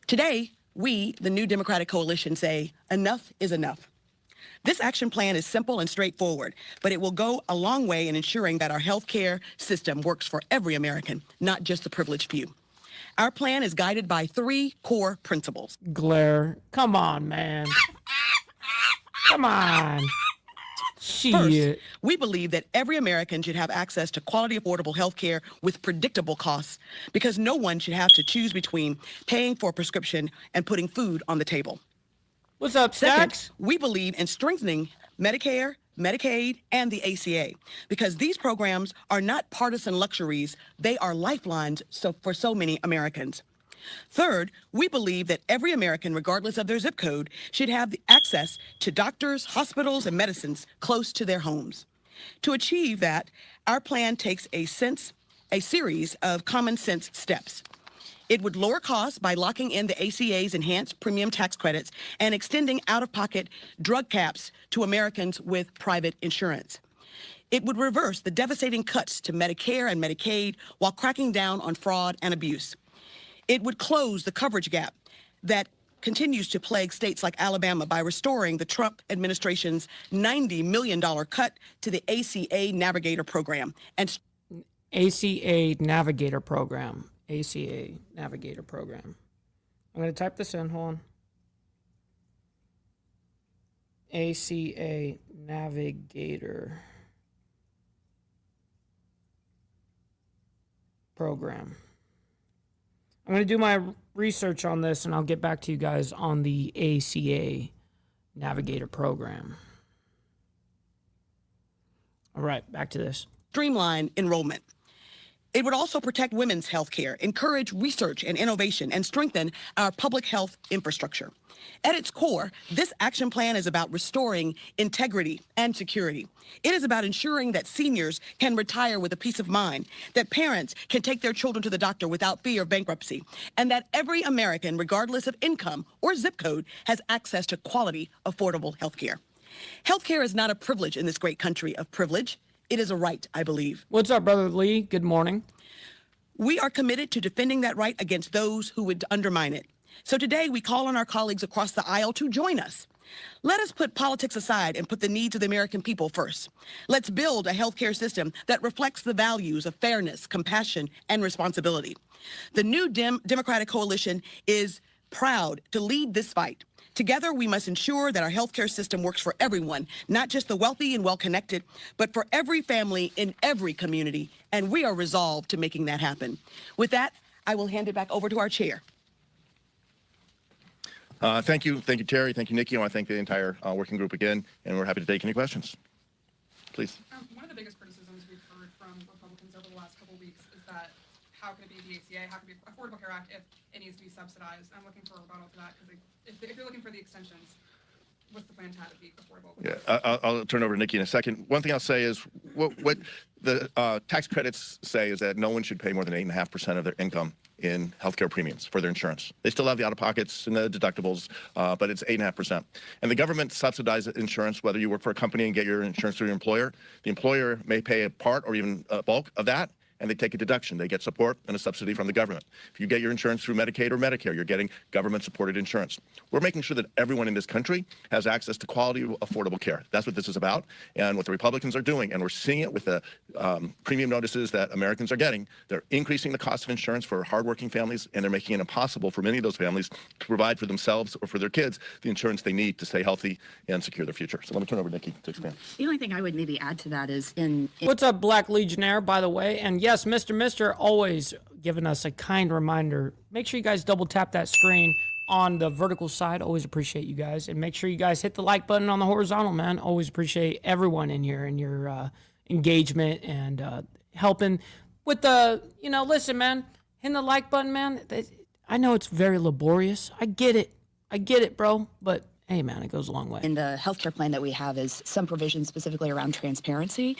Today, we, the New Democratic Coalition, say enough is enough. This action plan is simple and straightforward, but it will go a long way in ensuring that our health care system works for every American, not just the privileged few. Our plan is guided by 3 core principles. Glare. Come on, man. Come on. First, we believe that every American should have access to quality, affordable health care with predictable costs, because no one should have to choose between paying for a prescription and putting food on the table. What's up, Stacks? We believe in strengthening Medicare, Medicaid, and the ACA, because these programs are not partisan luxuries. They are lifelines for so many Americans. Third, we believe that every American, regardless of their zip code, should have the access to doctors, hospitals, and medicines close to their homes. To achieve that, our plan takes a series of common sense steps. It would lower costs by locking in the ACA's enhanced premium tax credits and extending out-of-pocket drug caps to Americans with private insurance. It would reverse the devastating cuts to Medicare and Medicaid while cracking down on fraud and abuse. It would close the coverage gap that continues to plague states like Alabama by restoring the Trump administration's $90 million cut to the ACA Navigator program. And ACA Navigator program. ACA Navigator program. I'm going to type this in. Hold on. ACA Navigator program. I'm going to do my research on this, and I'll get back to you guys on the ACA Navigator program. All right, back to this. Streamline enrollment. It would also protect women's health care, encourage research and innovation, and strengthen our public health infrastructure. At its core, this action plan is about restoring integrity and security. It is about ensuring that seniors can retire with a peace of mind, that parents can take their children to the doctor without fear of bankruptcy, and that every American, regardless of income or zip code, has access to quality, affordable health care. Health care is not a privilege in this great country of privilege. It is a right, I believe. What's up, Brother Lee? Good morning. We are committed to defending that right against those who would undermine it. So today we call on our colleagues across the aisle to join us. Let us put politics aside and put the needs of the American people first. Let's build a healthcare system that reflects the values of fairness, compassion, and responsibility. The new Democratic Coalition is proud to lead this fight. Together, we must ensure that our healthcare system works for everyone, not just the wealthy and well-connected, but for every family in every community, and we are resolved to making that happen. With that, I will hand it back over to our chair. Thank you, Terry. Thank you, Nikki. I want to thank the entire working group again, and we're happy to take any questions. Please. One of the biggest criticisms we've heard from Republicans over the last couple of weeks is that how can it be the ACA, how can it be Affordable Care Act if it needs to be subsidized? I'm looking for a rebuttal to that because if you're looking for the extensions, what's the plan to have it be affordable? Yeah, I'll turn over to Nikki in a second. One thing I'll say is what the tax credits say is that no one should pay more than 8.5% of their income in healthcare premiums for their insurance. They still have the out-of-pockets and the deductibles, but it's 8.5%. And the government subsidizes insurance, whether you work for a company and get your insurance through your employer. The employer may pay a part or even a bulk of that, and they take a deduction. They get support and a subsidy from the government. If you get your insurance through Medicaid or Medicare, you're getting government-supported insurance. We're making sure that everyone in this country has access to quality, affordable care. That's what this is about, and what the Republicans are doing, and we're seeing it with the premium notices that Americans are getting. They're increasing the cost of insurance for hardworking families, and they're making it impossible for many of those families to provide for themselves or for their kids the insurance they need to stay healthy and secure their future. So let me turn over to Nikki to expand. The only thing I would maybe add to that is What's up, Black Legionnaire, by the way? And yes, Mr. always giving us a kind reminder. Make sure you guys double tap that screen on the vertical side. Always appreciate you guys. And make sure you guys hit the like button on the horizontal, man. Always appreciate everyone in here and your engagement and helping with the, listen, man, hitting the like button, man. I know it's very laborious. I get it, bro. But hey, man, it goes a long way. In the healthcare plan that we have is some provisions specifically around transparency,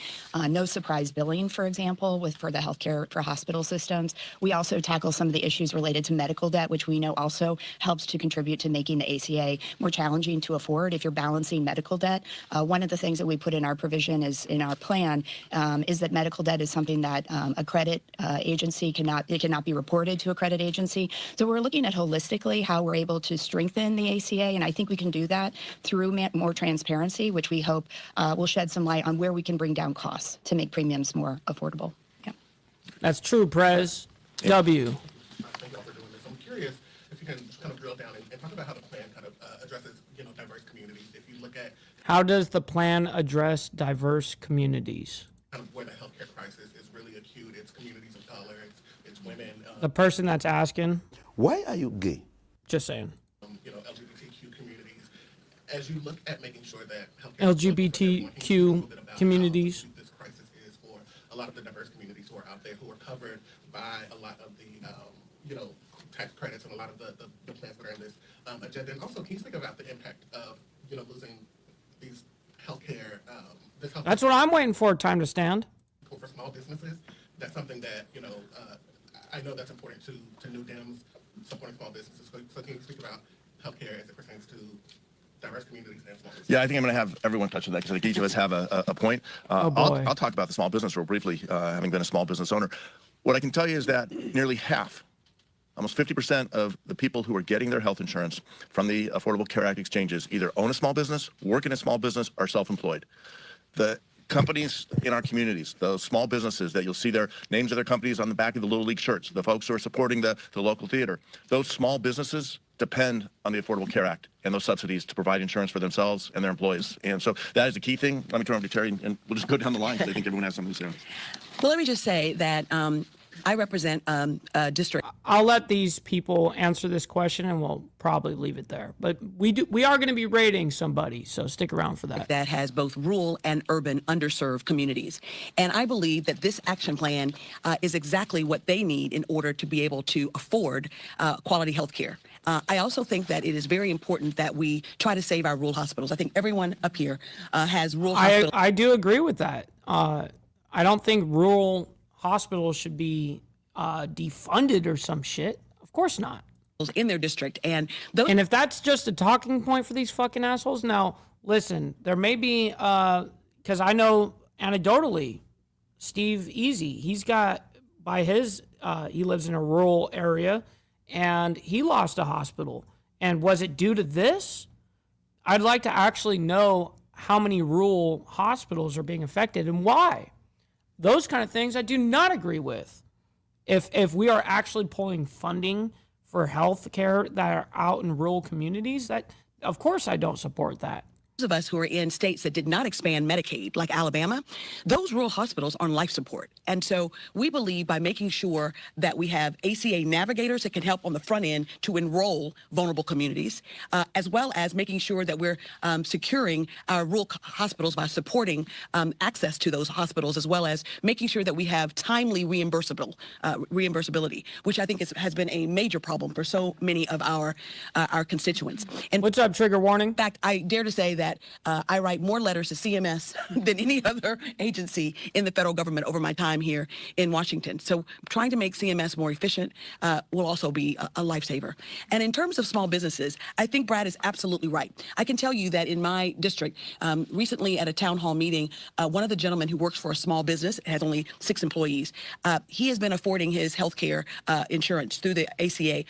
no surprise billing, for example, for the healthcare for hospital systems. We also tackle some of the issues related to medical debt, which we know also helps to contribute to making the ACA more challenging to afford if you're balancing medical debt. One of the things that we put in our provision is in our plan is that medical debt is something that a credit agency cannot be reported to a credit agency. So we're looking at holistically how we're able to strengthen the ACA, and I think we can do that through more transparency, which we hope will shed some light on where we can bring down costs to make premiums more affordable. Yeah. That's true, Prez. W. Thank you all for doing this. I'm curious if you can kind of drill down and talk about how the plan kind of addresses, diverse communities. If you look at how does the plan address diverse communities? Kind of where the healthcare crisis is really acute. It's communities of color. It's women. The person that's asking. Why are you gay? Just saying. LGBTQ communities. As you look at making sure that LGBTQ communities. This crisis is for a lot of the diverse communities who are out there who are covered by a lot of the tax credits and a lot of the plans that are in this agenda. And also, can you speak about the impact of losing these healthcare? That's what I'm waiting for. Time to stand. For small businesses, that's something that I know that's important to New Dems supporting small businesses. So can you speak about healthcare as it pertains to diverse communities and small businesses? Yeah, I think I'm going to have everyone touch on that because I think each of us have a point. I'll talk about the small business real briefly, having been a small business owner. What I can tell you is that nearly half, almost 50% of the people who are getting their health insurance from the Affordable Care Act exchanges either own a small business, work in a small business, or self-employed. The companies in our communities, those small businesses that you'll see their names of their companies on the back of the Little League shirts, the folks who are supporting the local theater, those small businesses depend on the Affordable Care Act and those subsidies to provide insurance for themselves and their employees. And so that is the key thing. Let me turn over to Terry, and we'll just go down the line because I think everyone has something to say. Well, let me just say that I represent a district. I'll let these people answer this question, and we'll probably leave it there. But we are going to be rating somebody, so stick around for that. That has both rural and urban underserved communities. And I believe that this action plan is exactly what they need in order to be able to afford quality health care. I also think that it is very important that we try to save our rural hospitals. I think everyone up here has rural hospitals. I do agree with that. I don't think rural hospitals should be defunded or some shit. Of course not. In their district. And if that's just a talking point for these fucking assholes, now, listen, there may be, because I know anecdotally, Steve Easy, he's got, he lives in a rural area, and he lost a hospital. And was it due to this? I'd like to actually know how many rural hospitals are being affected and why. Those kind of things I do not agree with. If we are actually pulling funding for health care that are out in rural communities, that of course I don't support that. of us who are in states that did not expand Medicaid, like Alabama, those rural hospitals are on life support. And so we believe by making sure that we have ACA navigators that can help on the front end to enroll vulnerable communities, as well as making sure that we're securing our rural hospitals by supporting access to those hospitals, as well as making sure that we have timely reimbursability, which I think has been a major problem for so many of our constituents. And what's up, trigger warning? In fact, I dare to say that I write more letters to CMS than any other agency in the federal government over my time here in Washington. So trying to make CMS more efficient will also be a lifesaver. And in terms of small businesses, I think Brad is absolutely right. I can tell you that in my district, recently at a town hall meeting, one of the gentlemen who works for a small business, has only 6 employees, he has been affording his health care insurance through the ACA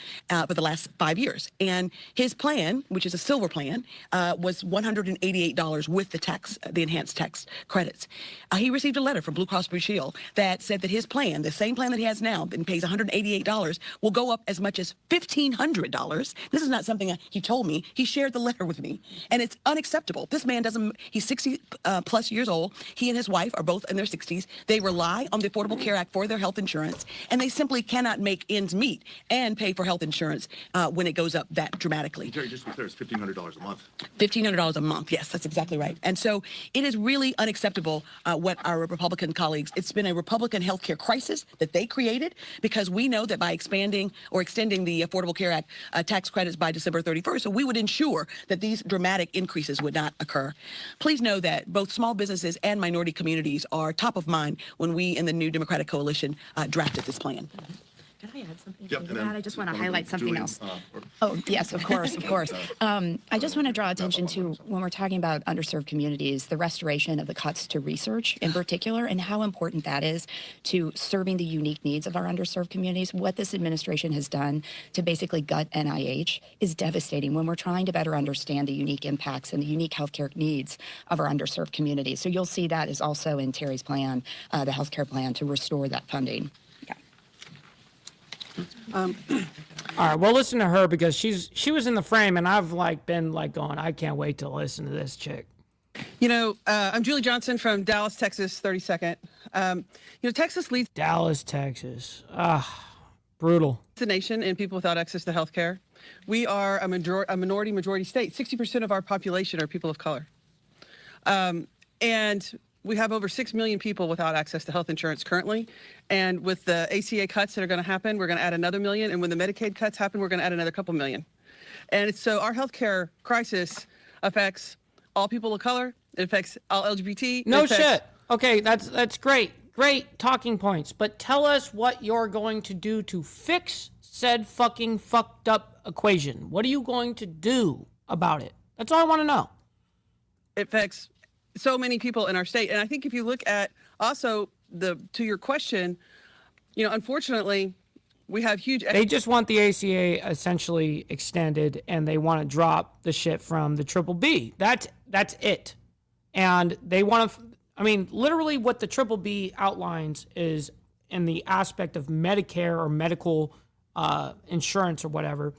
for the last 5 years. And his plan, which is a silver plan, was $188 with the enhanced tax credits. He received a letter from Blue Cross Blue Shield that said that his plan, the same plan that he has now, and pays $188, will go up as much as $1,500. This is not something he told me. He shared the letter with me, and it's unacceptable. This man he's 60 plus years old. He and his wife are both in their 60s. They rely on the Affordable Care Act for their health insurance, and they simply cannot make ends meet and pay for health insurance when it goes up that dramatically. Jerry, just to be clear, it's $1,500 a month. $1,500 a month. Yes, that's exactly right. And so it is really unacceptable what our Republican colleagues, it's been a Republican healthcare crisis that they created, because we know that by expanding or extending the Affordable Care Act tax credits by December 31st, so we would ensure that these dramatic increases would not occur. Please know that both small businesses and minority communities are top of mind when we in the New Democratic Coalition drafted this plan. Can I add something to that? I just want to highlight something else. Oh, yes, of course, of course. I just want to draw attention to, when we're talking about underserved communities, the restoration of the cuts to research in particular, and how important that is to serving the unique needs of our underserved communities. What this administration has done to basically gut NIH is devastating when we're trying to better understand the unique impacts and the unique healthcare needs of our underserved communities. So you'll see that is also in Terry's plan, the healthcare plan, to restore that funding. All right, well, listen to her, because she was in the frame, and I've been going, I can't wait to listen to this chick. You know, I'm Julie Johnson from Dallas, Texas, 32nd. You know, Texas leads Dallas, Texas. Brutal. The nation in people without access to health care. We are a minority state. 60% of our population are people of color. And we have over 6 million people without access to health insurance currently. And with the ACA cuts that are going to happen, we're going to add another million. And when the Medicaid cuts happen, we're going to add another couple million. And so our healthcare crisis affects all people of color. It affects all LGBT. No shit. Okay, that's great. Great talking points. But tell us what you're going to do to fix said fucking fucked up equation. What are you going to do about it? That's all I want to know. It affects so many people in our state. And I think if you look at also to your question, you know, unfortunately, we have huge. They just want the ACA essentially extended, and they want to drop the shit from the Triple B. That's it. And they want to, I mean, literally what the Triple B outlines is, in the aspect of Medicare or medical insurance or whatever,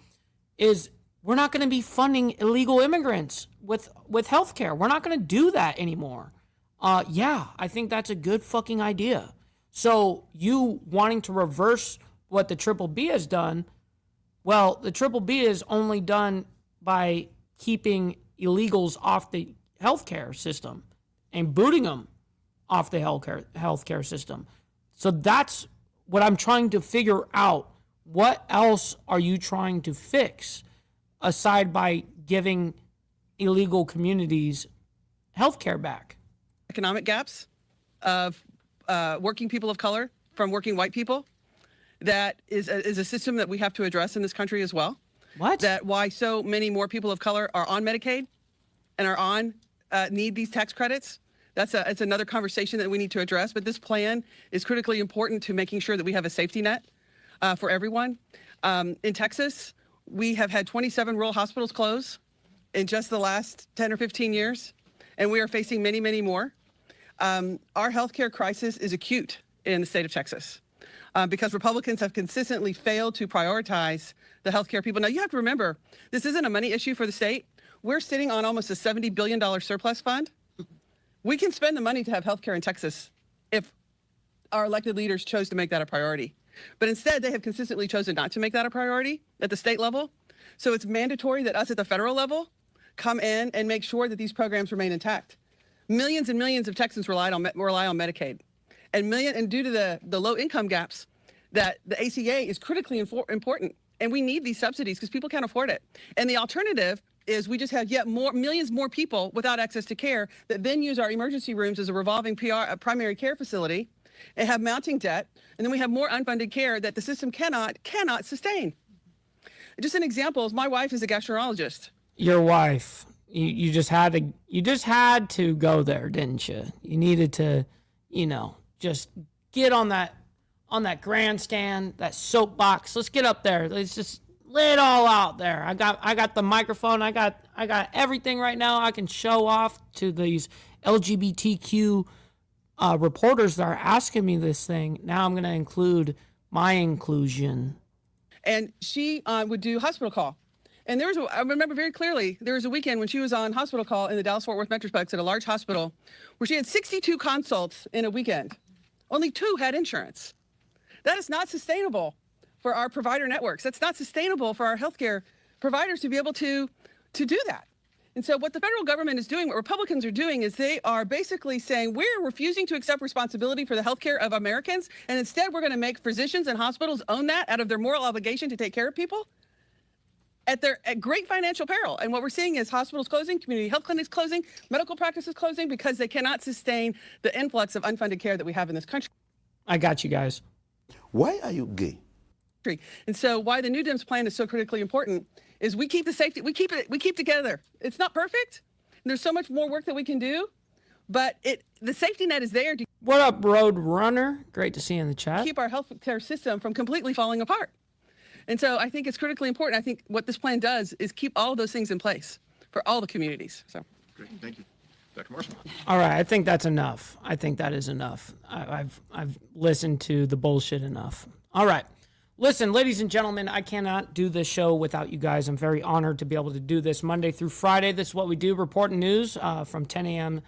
is we're not going to be funding illegal immigrants with health care. We're not going to do that anymore. Yeah, I think that's a good fucking idea. So you wanting to reverse what the Triple B has done, well, the Triple B is only done by keeping illegals off the healthcare system and booting them off the healthcare system. So that's what I'm trying to figure out. What else are you trying to fix aside by giving illegal communities healthcare back? Economic gaps of working people of color from working white people. That is a system that we have to address in this country as well. What? That why so many more people of color are on Medicaid and are on need these tax credits. It's another conversation that we need to address. But this plan is critically important to making sure that we have a safety net for everyone. In Texas, we have had 27 rural hospitals close in just the last 10 or 15 years, and we are facing many, many more. Our healthcare crisis is acute in the state of Texas because Republicans have consistently failed to prioritize the healthcare people. Now, you have to remember, this isn't a money issue for the state. we're sitting on almost a $70 billion surplus fund. We can spend the money to have healthcare in Texas if our elected leaders chose to make that a priority. But instead, they have consistently chosen not to make that a priority at the state level. So it's mandatory that us at the federal level come in and make sure that these programs remain intact. Millions and millions of Texans rely on Medicaid. And due to the low income gaps, that the ACA is critically important. And we need these subsidies because people can't afford it. And the alternative is we just have millions more people without access to care that then use our emergency rooms as a revolving primary care facility and have mounting debt. And then we have more unfunded care that the system cannot sustain. Just an example is my wife is a gastroenterologist. Your wife, you just had to go there, didn't you? You needed to, just get on that grandstand, that soapbox. Let's get up there. Let's just lay it all out there. I got the microphone. I got everything right now. I can show off to these LGBTQ reporters that are asking me this thing. Now I'm going to include my inclusion. And she would do hospital call. And I remember very clearly, there was a weekend when she was on hospital call in the Dallas-Fort Worth Metroplex at a large hospital where she had 62 consults in a weekend. Only 2 had insurance. That is not sustainable for our provider networks. That's not sustainable for our healthcare providers to be able to do that. And so what the federal government is doing, what Republicans are doing, is they are basically saying we're refusing to accept responsibility for the healthcare of Americans, and instead we're going to make physicians and hospitals own that out of their moral obligation to take care of people at great financial peril. And what we're seeing is hospitals closing, community health clinics closing, medical practices closing because they cannot sustain the influx of unfunded care that we have in this country. I got you guys. Why are you gay? And so why the New Dems plan is so critically important is we keep the safety, we keep together. It's not perfect. And there's so much more work that we can do, but the safety net is there to What up, Road Runner? Great to see you in the chat. keep our healthcare system from completely falling apart. And so I think it's critically important. I think what this plan does is keep all of those things in place for all the communities. So Great, thank you. Dr. Marshall. All right, I think that's enough. I think that is enough. I've listened to the bullshit enough. All right. Listen, ladies and gentlemen, I cannot do this show without you guys. I'm very honored to be able to do this Monday through Friday. This is what we do, reporting news from 10 a.m.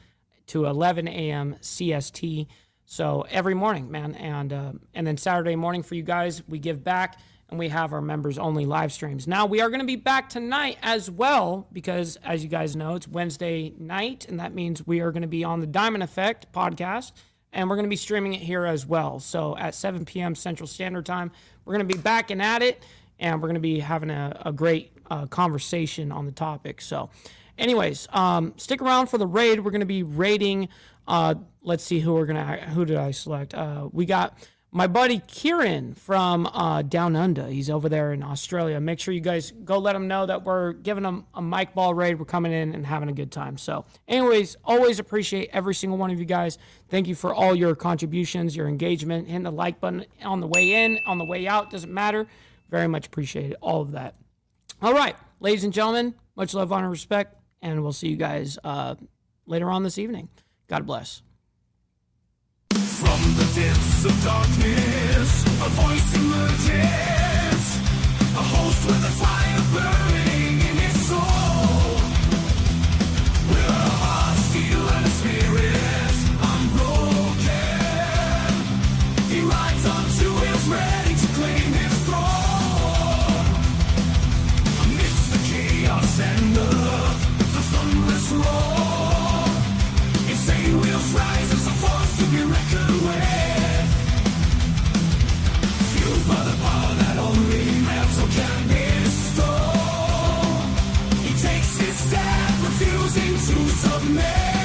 to 11 a.m. CST. So every morning, man. And then Saturday morning for you guys, we give back. And we have our members-only live streams. Now, we are going to be back tonight as well because, as you guys know, it's Wednesday night, and that means we are going to be on the Diamond Effect podcast, and we're going to be streaming it here as well. So at 7 p.m. Central Standard Time, we're going to be back and at it, and we're going to be having a great conversation on the topic. So anyways, stick around for the raid. We're going to be raiding. Let's see who did I select? We got my buddy Kieran from Down Under. He's over there in Australia. Make sure you guys go let him know that we're giving him a mic ball raid. We're coming in and having a good time. So anyways, always appreciate every single one of you guys. Thank you for all your contributions, your engagement, hitting the like button on the way in, on the way out, doesn't matter. Very much appreciate all of that. All right, ladies and gentlemen, much love, honor, respect, and we'll see you guys later on this evening. God bless. From the depths of darkness, a voice emerges, a host with a fire burning in his soul. With a heart, steel, and a spirit unbroken, he rides on 2 wheels, ready to claim his throne. Amidst the chaos and the thunderous roar, insane wheels rise as a force to be reckoned with. Fueled by the power that only metal can bestow, he takes his stand, refusing to submit.